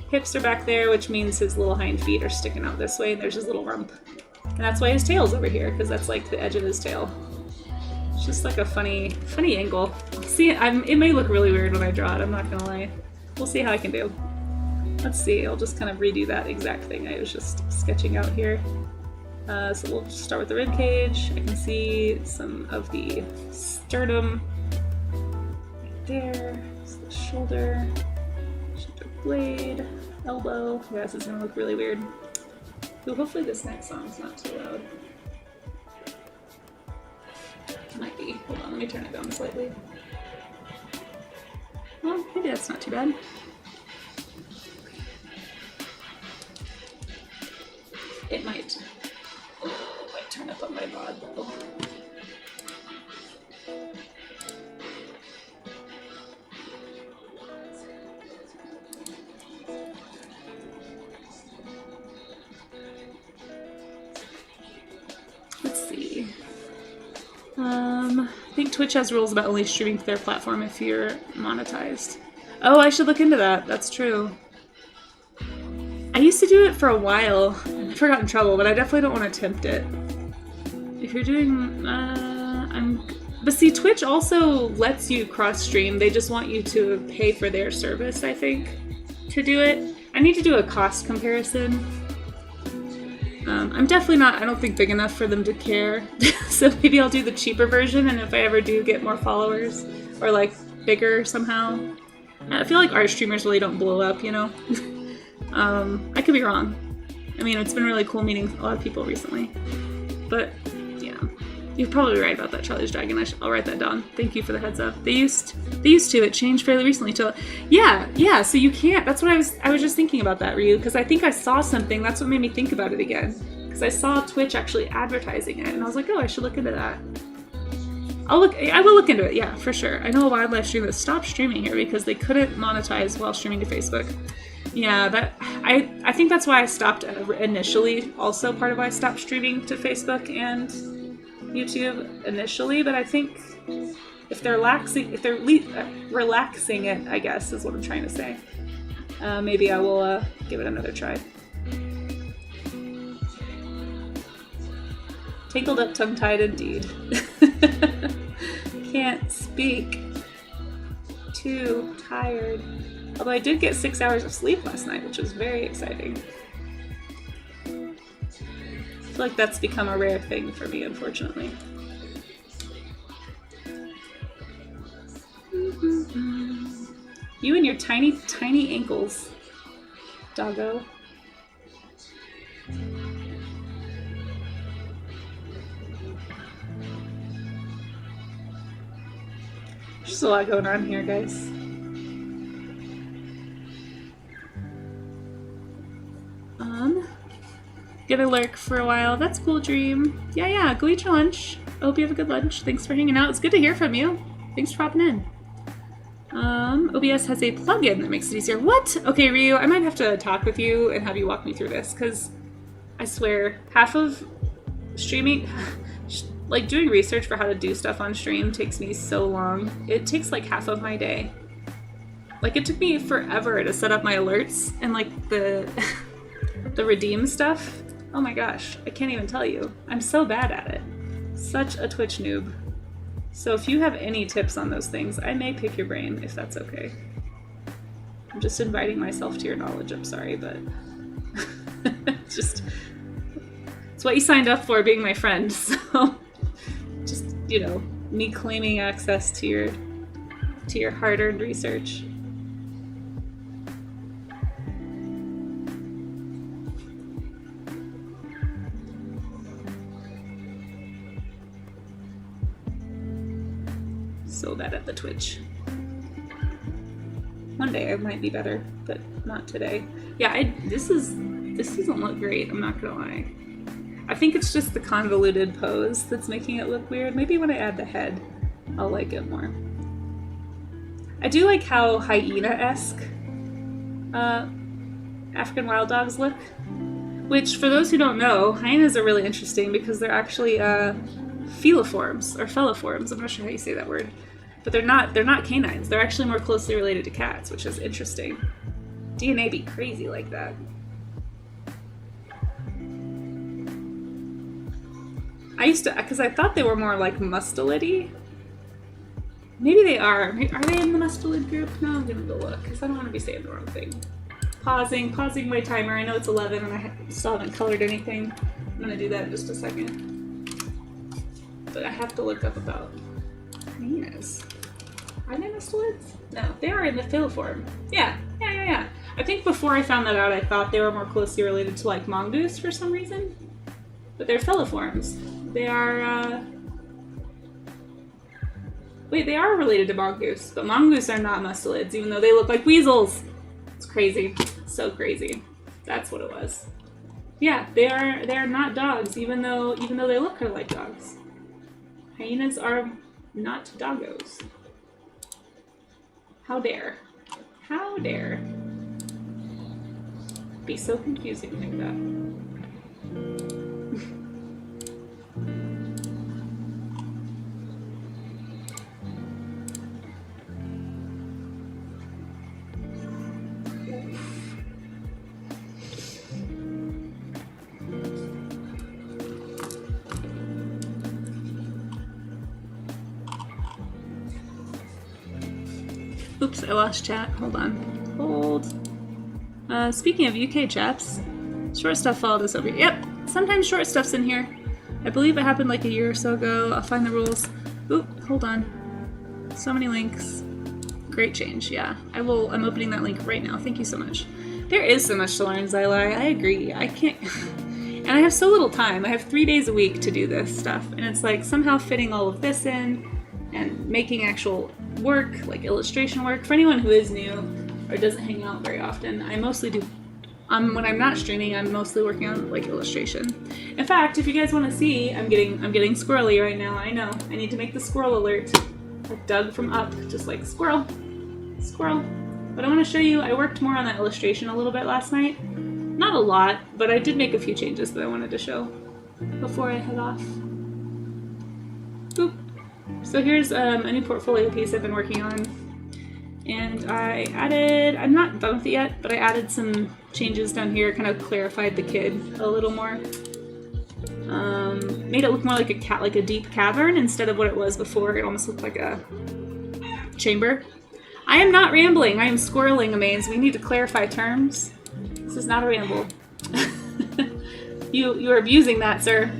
hips are back there, which means his little hind feet are sticking out this way, and there's his little rump. And that's why his tail's over here, because that's like the edge of his tail. It's just like a funny angle. See, it may look really weird when I draw it, I'm not gonna lie. We'll see how I can do. Let's see, I'll just kind of redo that exact thing I was just sketching out here. So we'll start with the rib cage. I can see some of the sternum right there. It's the shoulder blade, elbow. Yeah, this is gonna look really weird. Ooh, hopefully this next song's not too loud. It might be. Hold on, let me turn it down slightly. Well, maybe that's not too bad. It might. Might turn up on my VOD though. Let's see. I think Twitch has rules about only streaming to their platform if you're monetized. Oh, I should look into that. That's true. I used to do it for a while. I never got in trouble, but I definitely don't want to tempt it. If you're doing, but see, Twitch also lets you cross-stream. They just want you to pay for their service, I think, to do it. I need to do a cost comparison. I'm definitely not, I don't think, big enough for them to care. So maybe I'll do the cheaper version, and if I ever do get more followers, or like bigger somehow. I feel like art streamers really don't blow up, you know? I could be wrong. I mean, it's been really cool meeting a lot of people recently. But, yeah. You're probably right about that Charlie's Dragon. I'll write that down. Thank you for the heads up. They used to. It changed fairly recently to... Yeah, so you can't... That's what I was just thinking about that, Ryu, because I think I saw something. That's what made me think about it again. Because I saw Twitch actually advertising it, and I was like, oh, I should look into that. I will look into it, yeah, for sure. I know a wildlife streamer that stopped streaming here because they couldn't monetize while streaming to Facebook. Yeah, I think that's why I stopped initially. Also, part of why I stopped streaming to Facebook and YouTube initially. But I think if they're relaxing it, I guess is what I'm trying to say. Maybe I will give it another try. Tangled up, tongue-tied, indeed. Can't speak. Too tired. Although I did get 6 hours of sleep last night, which was very exciting. I feel like that's become a rare thing for me, unfortunately. You and your tiny, tiny ankles, doggo. There's a lot going on here, guys. Gonna lurk for a while. That's cool, Dream. Yeah, go eat your lunch. I hope you have a good lunch. Thanks for hanging out. It's good to hear from you. Thanks for popping in. OBS has a plugin that makes it easier. What? Okay, Ryu, I might have to talk with you and have you walk me through this, because I swear, half of streaming, like doing research for how to do stuff on stream takes me so long. It takes like half of my day. Like, it took me forever to set up my alerts and like the redeem stuff. Oh my gosh, I can't even tell you. I'm so bad at it. Such a Twitch noob. So if you have any tips on those things, I may pick your brain if that's okay. I'm just inviting myself to your knowledge, I'm sorry, but it's what you signed up for, being my friend, so just, you know, me claiming access to your hard-earned research. So bad at the Twitch. One day I might be better, but not today. Yeah, this doesn't look great, I'm not gonna lie. I think it's just the convoluted pose that's making it look weird. Maybe when I add the head, I'll like it more. I do like how hyena-esque African wild dogs look. Which, for those who don't know, hyenas are really interesting because they're actually feliforms, or feliforms, I'm not sure how you say that word. But they're not canines. They're actually more closely related to cats, which is interesting. DNA be crazy like that. I used to, because I thought they were more like mustelid-y. Maybe they are. Are they in the mustelid group? No, I'm gonna go look because I don't want to be saying the wrong thing. Pausing my timer. I know it's 11 and I still haven't colored anything. I'm gonna do that in just a second. But I have to look up about hyenas. Are they mustelids? No, they are in the filiform. Yeah. I think before I found that out, I thought they were more closely related to like mongoose for some reason. But they're filiforms. They are, wait, they are related to mongoose, but mongoose are not mustelids, even though they look like weasels. It's crazy. So crazy. That's what it was. Yeah, they are not dogs, even though they look kind of like dogs. Hyenas are not doggos. How dare. How dare. Be so confusing like that. Oops, I lost chat. Hold on. Hold. Speaking of UK chaps, short stuff followed us over here. Yep, sometimes short stuff's in here. I believe it happened like a year or so ago. I'll find the rules. Oop, hold on. So many links. Great change, yeah. I'm opening that link right now. Thank you so much. There is so much to learn, Xylai. I agree. I can't... And I have so little time. I have 3 days a week to do this stuff. And it's like somehow fitting all of this in and making actual work, like illustration work. For anyone who is new or doesn't hang out very often, I mostly do, when I'm not streaming, I'm mostly working on like illustration. In fact, if you guys want to see, I'm getting squirrely right now. I know, I need to make the squirrel alert. Like Doug from Up, just like squirrel, squirrel. But I want to show you, I worked more on that illustration a little bit last night. Not a lot, but I did make a few changes that I wanted to show before I head off. Boop. So here's a new portfolio piece I've been working on, and I'm not done with it yet, but I added some changes down here, kind of clarified the kid a little more. Made it look more like a deep cavern instead of what it was before. It almost looked like a chamber. I am not rambling, I am squirreling a maze. We need to clarify terms. This is not a ramble. You're abusing that, sir.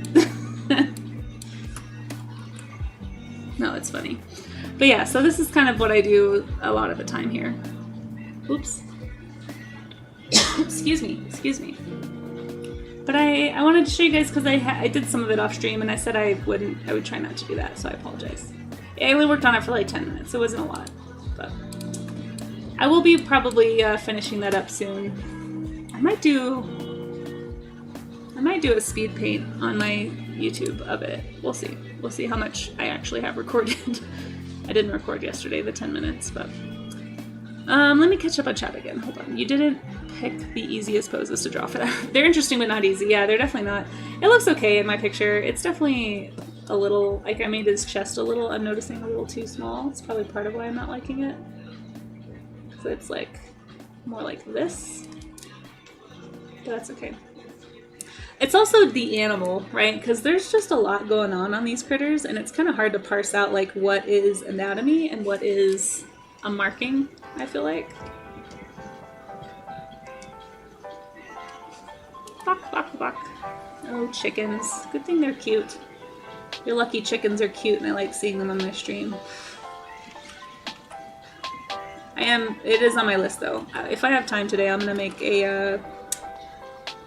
No, it's funny. But yeah, so this is kind of what I do a lot of the time here. Oops. Excuse me. But I wanted to show you guys because I did some of it off stream and I said I would try not to do that, so I apologize. I only worked on it for like 10 minutes, so it wasn't a lot. But I will be probably finishing that up soon. I might do a speed paint on my YouTube of it. We'll see. We'll see how much I actually have recorded. I didn't record yesterday, the 10 minutes, but... let me catch up on chat again. Hold on. You didn't pick the easiest poses to draw for that. They're interesting, but not easy. Yeah, they're definitely not. It looks okay in my picture. It's definitely a little... Like, I made his chest a little... I'm noticing a little too small. It's probably part of why I'm not liking it. So it's, like, more like this. But that's okay. It's also the animal, right? Because there's just a lot going on these critters, and it's kind of hard to parse out like what is anatomy and what is a marking, I feel like. Bok. Oh, chickens. Good thing they're cute. Your lucky chickens are cute, and I like seeing them on my stream. It is on my list, though. If I have time today, I'm gonna make a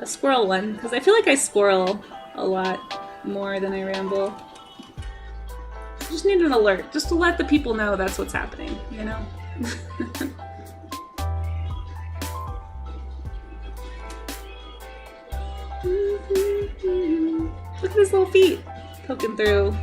squirrel one, because I feel like I squirrel a lot more than I ramble. I just need an alert, just to let the people know that's what's happening, you know? Look at his little feet poking through.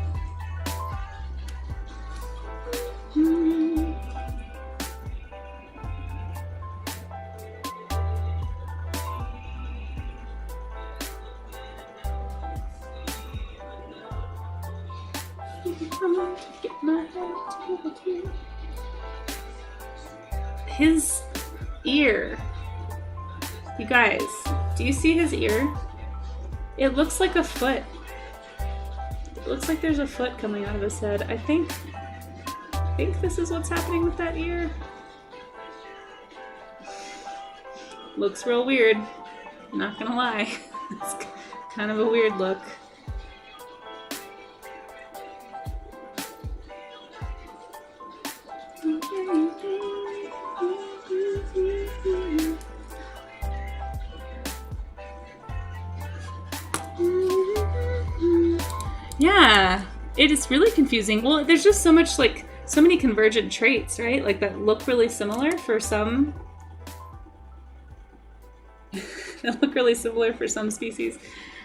His ear. You guys, do you see his ear? It looks like a foot. It looks like there's a foot coming out of his head. I think this is what's happening with that ear. Looks real weird. Not gonna lie. It's kind of a weird look. Yeah, it is really confusing. Well, there's just so much, like, so many convergent traits, right? Like, that look really similar for some. That look really similar for some species.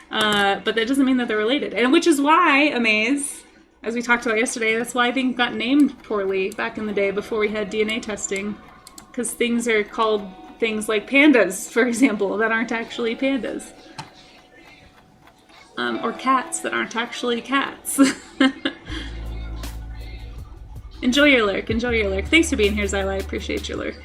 But that doesn't mean that they're related. And which is why, Amaze, as we talked about yesterday, that's why things got named poorly back in the day before we had DNA testing. Because things are called things like pandas, for example, that aren't actually pandas. Or cats that aren't actually cats. Enjoy your lurk, enjoy your lurk. Thanks for being here, Zyla, I appreciate your lurk.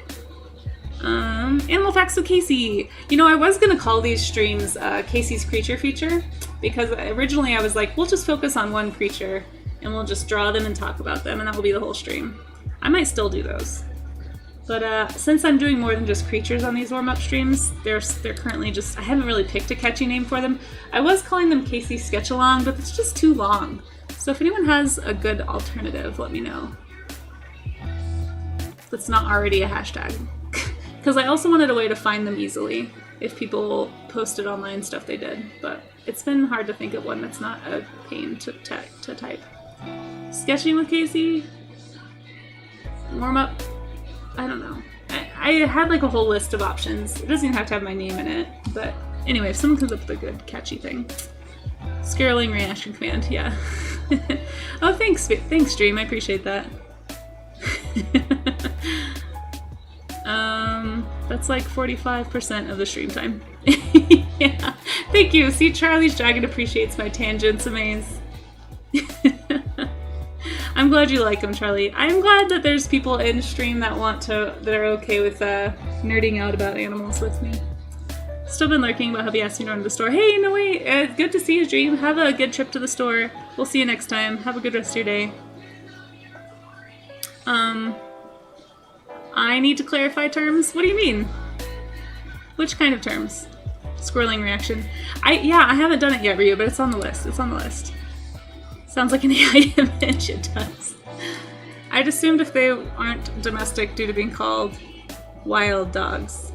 Animal Facts with Casey. You know, I was gonna call these streams Casey's Creature Feature, because originally I was like, we'll just focus on one creature, and we'll just draw them and talk about them, and that will be the whole stream. I might still do those. But since I'm doing more than just creatures on these warm-up streams, they're currently just, I haven't really picked a catchy name for them. I was calling them Casey Sketch-Along, but it's just too long. So if anyone has a good alternative, let me know. That's not already a hashtag. Because I also wanted a way to find them easily if people posted online stuff they did. But it's been hard to think of one that's not a pain to type. Sketching with Casey? Warm-up? I don't know. I had like a whole list of options. It doesn't even have to have my name in it. But anyway, if someone comes up with a good, catchy thing. Skirling reaction command, yeah. Oh, thanks, Stream. I appreciate that. That's like 45% of the stream time. Yeah. Thank you. See, Charlie's Dragon appreciates my tangents, Amaze. I'm glad you like them, Charlie. I'm glad that there's people in stream that are okay with nerding out about animals with me. Still been lurking, but hubby asked me to run to the store. Hey, no way. Good to see you, Dream. Have a good trip to the store. We'll see you next time. Have a good rest of your day. I need to clarify terms? What do you mean? Which kind of terms? Squirreling reaction. I haven't done it yet, Ryu, but it's on the list. It's on the list. Sounds like an AI image. It does. I'd assumed if they aren't domestic due to being called wild dogs.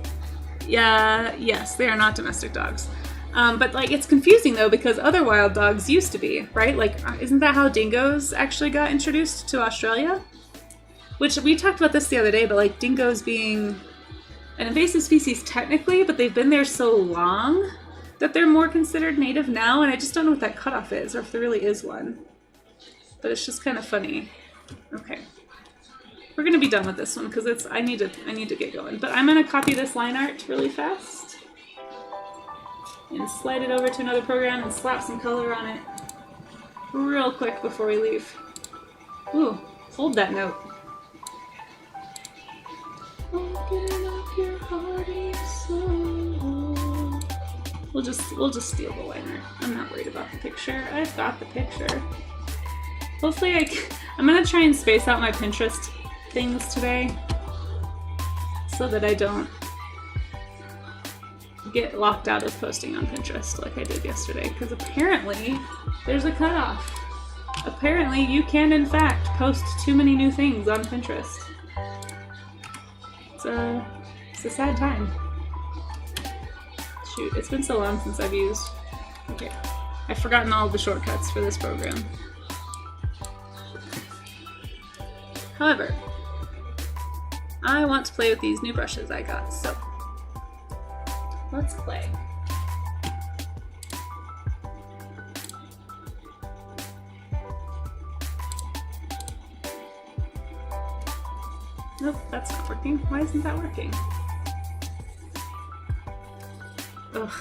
Yeah, yes, they are not domestic dogs. But like, it's confusing though, because other wild dogs used to be, right? Like, isn't that how dingoes actually got introduced to Australia? Which, we talked about this the other day, but like dingoes being an invasive species technically, but they've been there so long that they're more considered native now, and I just don't know what that cutoff is, or if there really is one. But it's just kind of funny. Okay. We're gonna be done with this one, because I need to get going. But I'm gonna copy this line art really fast. And slide it over to another program and slap some color on it real quick before we leave. Ooh, hold that note. We'll just steal the liner. I'm not worried about the picture. I've got the picture. Hopefully I'm gonna try and space out my Pinterest things today so that I don't get locked out of posting on Pinterest like I did yesterday, because apparently there's a cutoff. Apparently you can in fact post too many new things on Pinterest. It's a sad time. Shoot, it's been so long since I've used... Okay, I've forgotten all of the shortcuts for this program. However, I want to play with these new brushes I got, so let's play. Nope, that's not working. Why isn't that working? Ugh.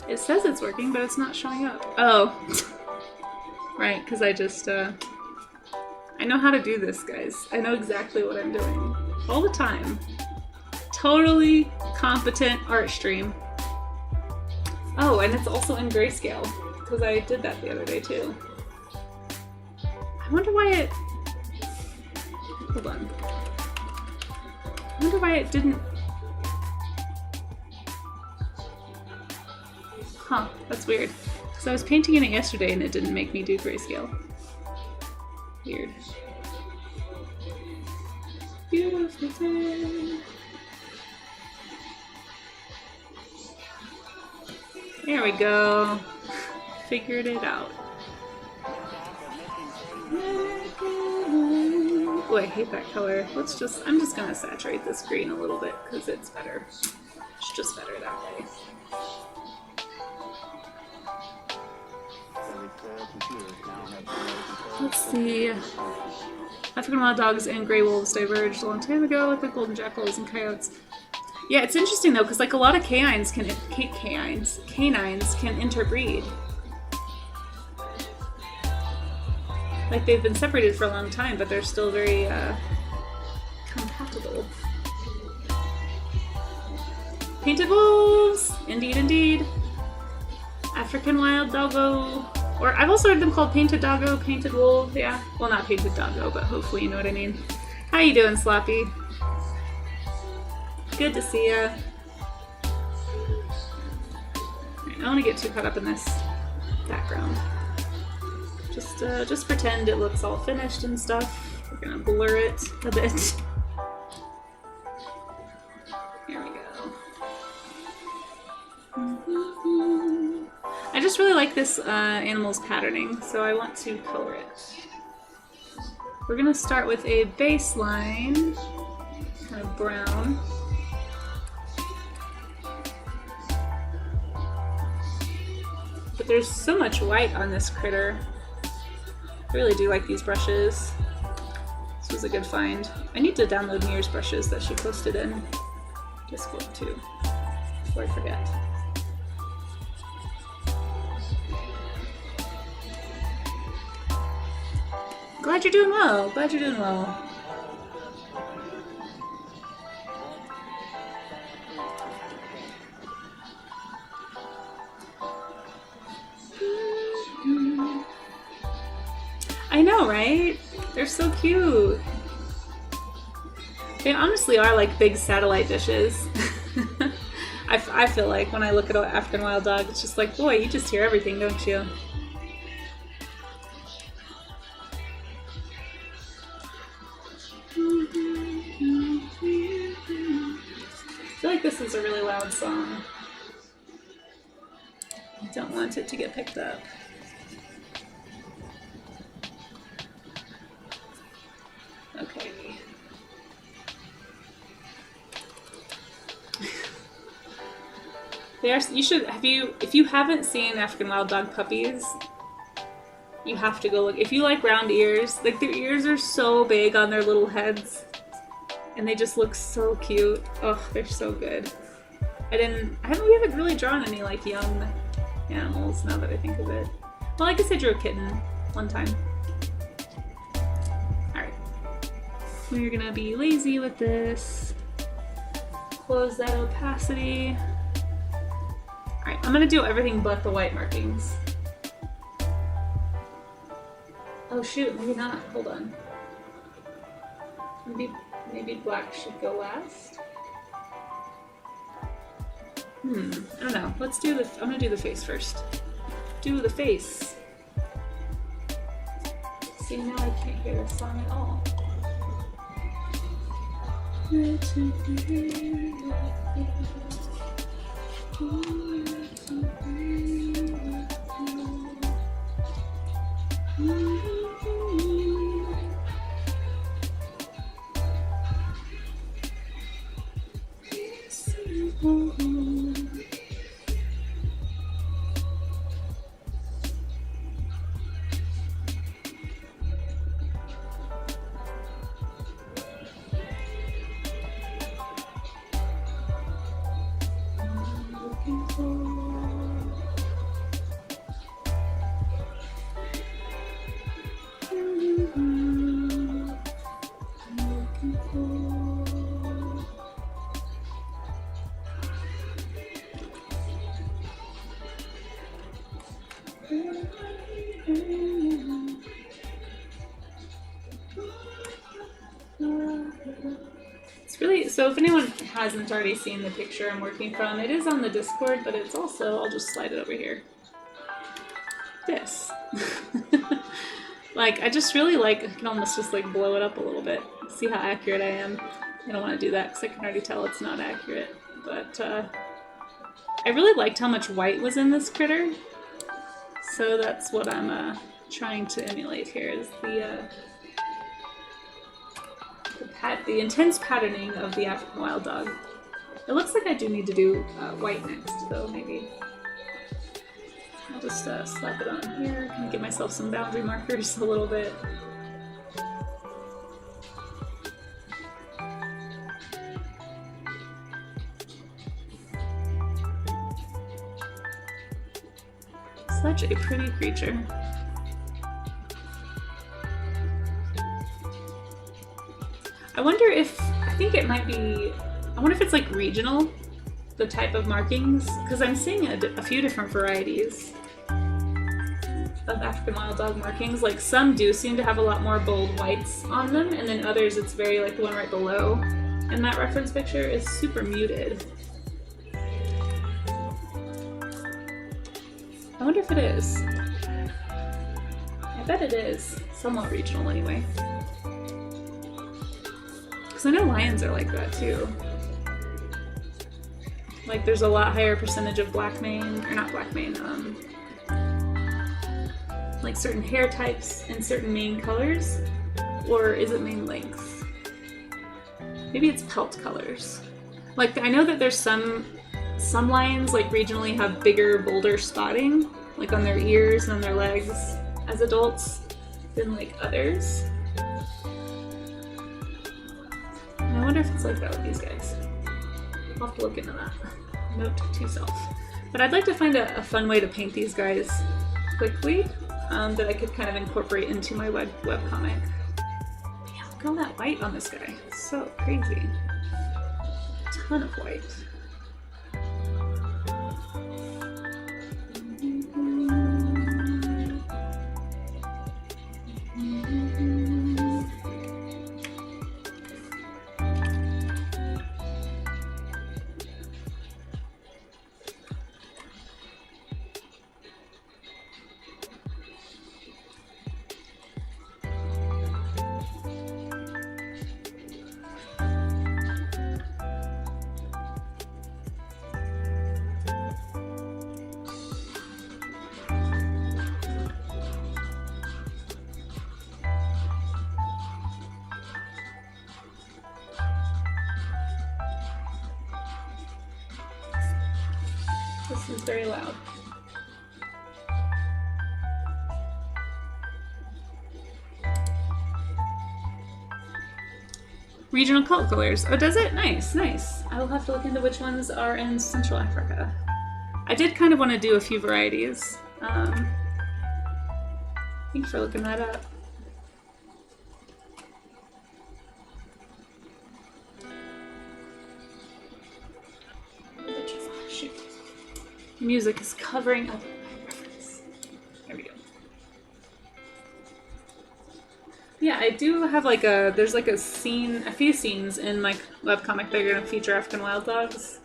It says it's working, but it's not showing up. Oh. Right, because I just, I know how to do this, guys. I know exactly what I'm doing. All the time. Totally competent art stream. Oh, and it's also in grayscale, because I did that the other day too. I wonder why it... Hold on. I wonder why it didn't... Huh, that's weird. Because I was painting in it yesterday and it didn't make me do grayscale. Weird. Beautiful day. There we go. Figured it out. Oh, I hate that color. I'm just gonna saturate this green a little bit because it's better. It's just better that way. Let's see. African wild dogs and gray wolves diverged a long time ago with the golden jackals and coyotes. Yeah, it's interesting though, because like a lot of canines can interbreed. Like they've been separated for a long time, but they're still very compatible. Painted wolves, indeed, indeed. African wild doggo, or I've also heard them called painted doggo, painted wolf. Yeah, well, not painted doggo, but hopefully you know what I mean. How you doing, Sloppy? Good to see ya. Right, I don't want to get too caught up in this background. Just pretend it looks all finished and stuff. We're gonna blur it a bit. Here we go. I just really like this animal's patterning, so I want to color it. We're gonna start with a baseline, kind of brown. But there's so much white on this critter. I really do like these brushes. This was a good find. I need to download Mir's brushes that she posted in Discord too, before I forget. Glad you're doing well. Glad you're doing well. I know, right? They're so cute. They honestly are like big satellite dishes. I feel like when I look at an African wild dog, it's just like, boy, you just hear everything, don't you? I feel like this is a really loud song. I don't want it to get picked up. Okay. You should, if you haven't seen African wild dog puppies, you have to go look. If you like round ears, like their ears are so big on their little heads, and they just look so cute. Oh, they're so good. We haven't really drawn any like young animals now that I think of it. Well, I guess I drew a kitten one time. Alright. We're gonna be lazy with this. Close that opacity. Alright, I'm gonna do everything but the white markings. Oh shoot, maybe not. Hold on. Maybe black should go last. I don't know. Let's do the. I'm gonna do the face first. Do the face. See, now I can't hear this song at all. It's really, so if anyone hasn't already seen the picture I'm working from, it is on the Discord, but it's also, I'll just slide it over here. This. Like, I just really like, I can almost just like blow it up a little bit, see how accurate I am. I don't want to do that because I can already tell it's not accurate, but I really liked how much white was in this critter, so that's what I'm trying to emulate here, is the intense patterning of the African wild dog. It looks like I do need to do white next, though, maybe. I'll just slap it on here, kind of give myself some boundary markers a little bit. Such a pretty creature. I wonder if, I think it might be, I wonder if it's like regional, the type of markings, because I'm seeing a few different varieties of African wild dog markings. Like some do seem to have a lot more bold whites on them, and then others it's very, like the one right below in that reference picture is super muted. I wonder if it is. I bet it is. Somewhat regional anyway. Because I know lions are like that too. Like there's a lot higher percentage of black mane, or not black mane, like certain hair types and certain mane colors. Or is it mane length? Maybe it's pelt colors. Like I know that there's some lions like regionally have bigger, bolder spotting, like on their ears and on their legs as adults than like others. And I wonder if it's like that with these guys. I'll have to look into that. Note to self. But I'd like to find a fun way to paint these guys quickly that I could kind of incorporate into my webcomic. Yeah, look at all that white on this guy. It's so crazy. A ton of white. This is very loud. Regional cult colors. Oh, does it? Nice, nice. I will have to look into which ones are in Central Africa. I did kind of want to do a few varieties. Thanks for looking that up. Shoot. Music is covering up my reference. There we go. Yeah, I do have like there's like a few scenes in my webcomic that are going to feature African wild dogs.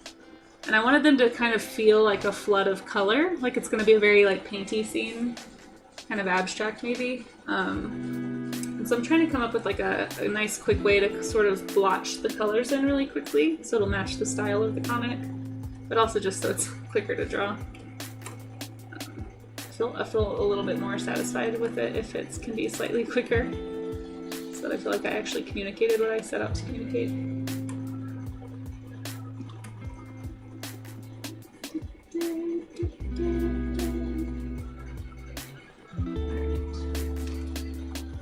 And I wanted them to kind of feel like a flood of color, like it's going to be a very like painty scene, kind of abstract maybe. And so I'm trying to come up with like a nice quick way to sort of blotch the colors in really quickly so it'll match the style of the comic, but also just so it's quicker to draw. I feel a little bit more satisfied with it if it can be slightly quicker, so that I feel like I actually communicated what I set out to communicate.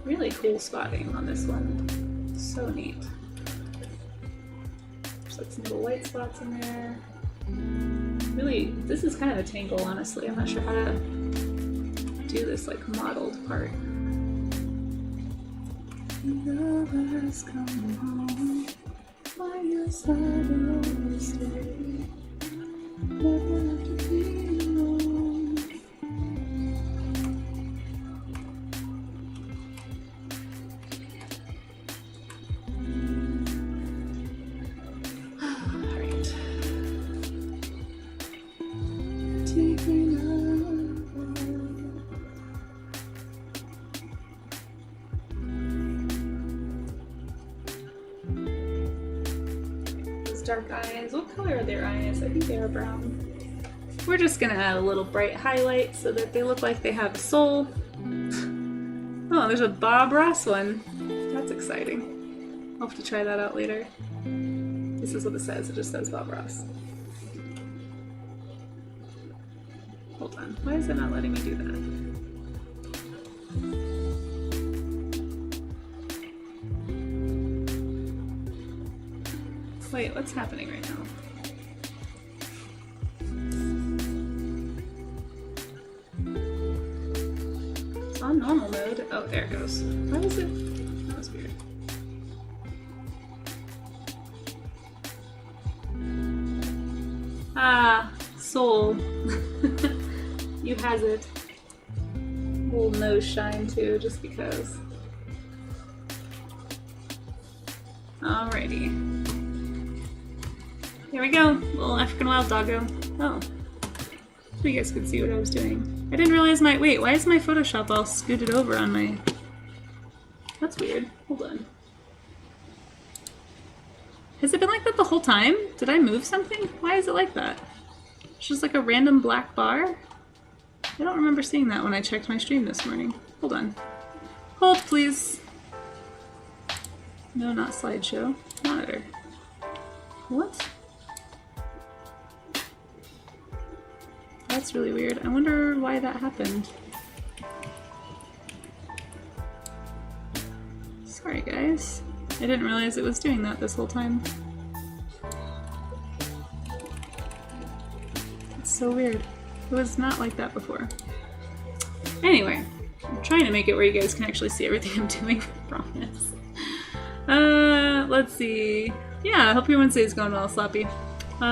Really cool spotting on this one. So neat. There's like some little white spots in there. Really, this is kind of a tangle, honestly. I'm not sure how to do this like modeled part. Lovers come home, by your side will always stay. Never have to be alone. Those dark eyes. What color are their eyes? I think they are brown. We're just gonna add a little bright highlight so that they look like they have a soul. Oh, there's a Bob Ross one. That's exciting. I'll have to try that out later. This is what it says. It just says Bob Ross. Hold on. Why is it not letting me do that? Wait, what's happening right now? It's on normal mode. Oh, there it goes. Why is it? That was weird. Ah, soul. You has it. Little nose shine too, just because. Alrighty. Here we go. Little African wild doggo. Oh. So you guys could see what I was doing. I didn't realize my— wait, why is my Photoshop all scooted over on my— that's weird. Hold on. Has it been like that the whole time? Did I move something? Why is it like that? It's just like a random black bar? I don't remember seeing that when I checked my stream this morning. Hold on. Hold, please. No, not slideshow. Monitor. What? That's really weird. I wonder why that happened. Sorry, guys. I didn't realize it was doing that this whole time. It's so weird. It was not like that before. Anyway, I'm trying to make it where you guys can actually see everything I'm doing, I promise. Let's see. Yeah, I hope your Wednesday is going well, Sloppy.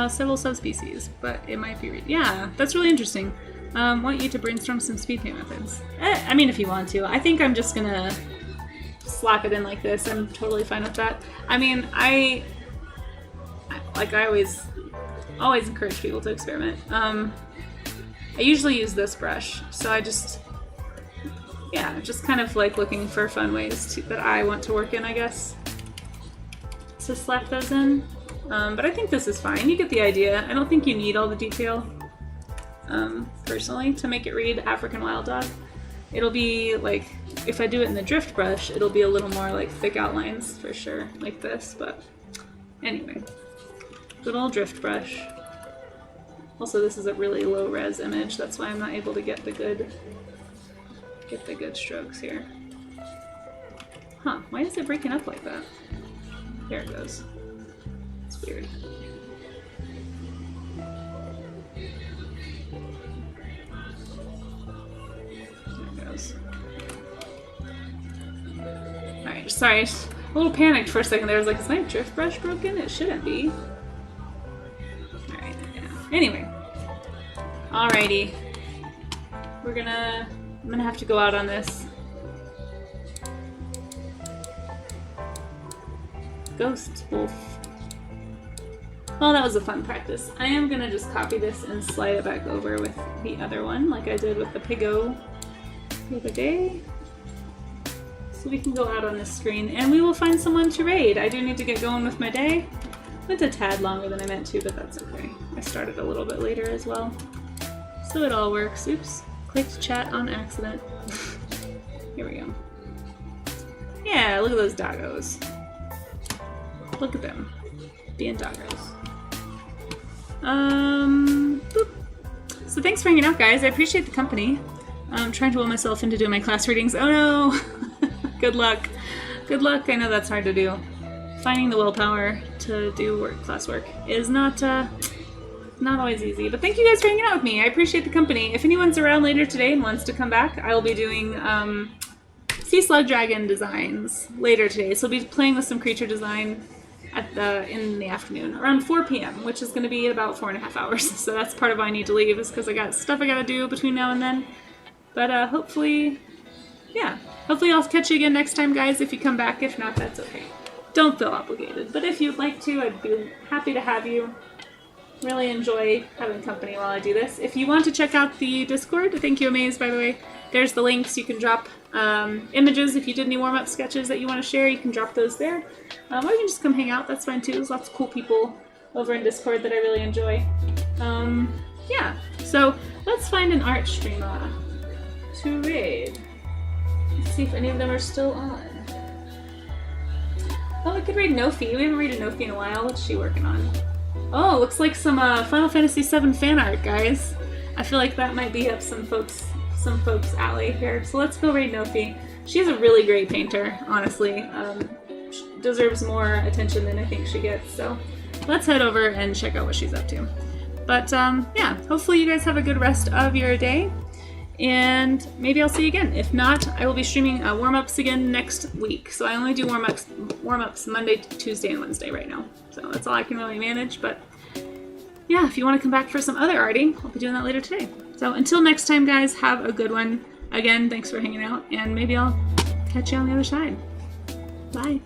Several subspecies, but it might be yeah, that's really interesting. Want you to brainstorm some speed paint methods. I mean, if you want to. I think I'm just gonna slap it in like this. I'm totally fine with that. I mean, I always encourage people to experiment. I usually use this brush, so I just kind of like looking for fun ways that I want to work in, I guess, to slap those in. But I think this is fine. You get the idea. I don't think you need all the detail, personally, to make it read African Wild Dog. It'll be like, if I do it in the drift brush, it'll be a little more like thick outlines for sure, like this, but anyway. Good old drift brush. Also, this is a really low res image, that's why I'm not able to get the good strokes here. Huh, why is it breaking up like that? There it goes. It's weird. There it goes. Alright, sorry, a little panicked for a second there. I was like, is my drift brush broken? It shouldn't be. Alright, yeah. Anyway. Alrighty. I'm gonna have to go out on this. Ghost wolf. Well, that was a fun practice. I am gonna just copy this and slide it back over with the other one, like I did with the Piggo the other day. So we can go out on this screen, and we will find someone to raid. I do need to get going with my day. Went a tad longer than I meant to, but that's okay. I started a little bit later as well. So it all works. Oops. Clicked chat on accident. Here we go. Yeah, look at those doggos. Look at them. Being doggos. Boop. So thanks for hanging out, guys. I appreciate the company. I'm trying to will myself into doing my class readings. Oh no! Good luck. Good luck. I know that's hard to do. Finding the willpower to do classwork is not always easy. But thank you guys for hanging out with me. I appreciate the company. If anyone's around later today and wants to come back, I will be doing sea slug dragon designs later today. So I'll be playing with some creature design in the afternoon, around 4 p.m., which is going to be about 4.5 hours. So that's part of why I need to leave, is because I got stuff I got to do between now and then. But hopefully I'll catch you again next time, guys, if you come back. If not, that's okay. Don't feel obligated. But if you'd like to, I'd be happy to have you. Really enjoy having company while I do this. If you want to check out the Discord, thank you, Amaze, by the way. There's the links. You can drop images. If you did any warm-up sketches that you want to share, you can drop those there. Or you can just come hang out. That's fine too. There's lots of cool people over in Discord that I really enjoy. Yeah, so let's find an art streamer to raid. Let's see if any of them are still on. Oh, we could raid Nofi. We haven't raided Nofi in a while. What's she working on? Oh, looks like some Final Fantasy VII fan art, guys. I feel like that might be up some folks' alley here. So let's go raid Nofi. She's a really great painter, honestly. She deserves more attention than I think she gets. So let's head over and check out what she's up to. But yeah, hopefully you guys have a good rest of your day. And maybe I'll see you again. If not, I will be streaming warm-ups again next week. So I only do warm-ups Monday, Tuesday, and Wednesday right now. So that's all I can really manage. But yeah, if you want to come back for some other arting, I'll be doing that later today. So until next time, guys, have a good one. Again, thanks for hanging out, and maybe I'll catch you on the other side. Bye.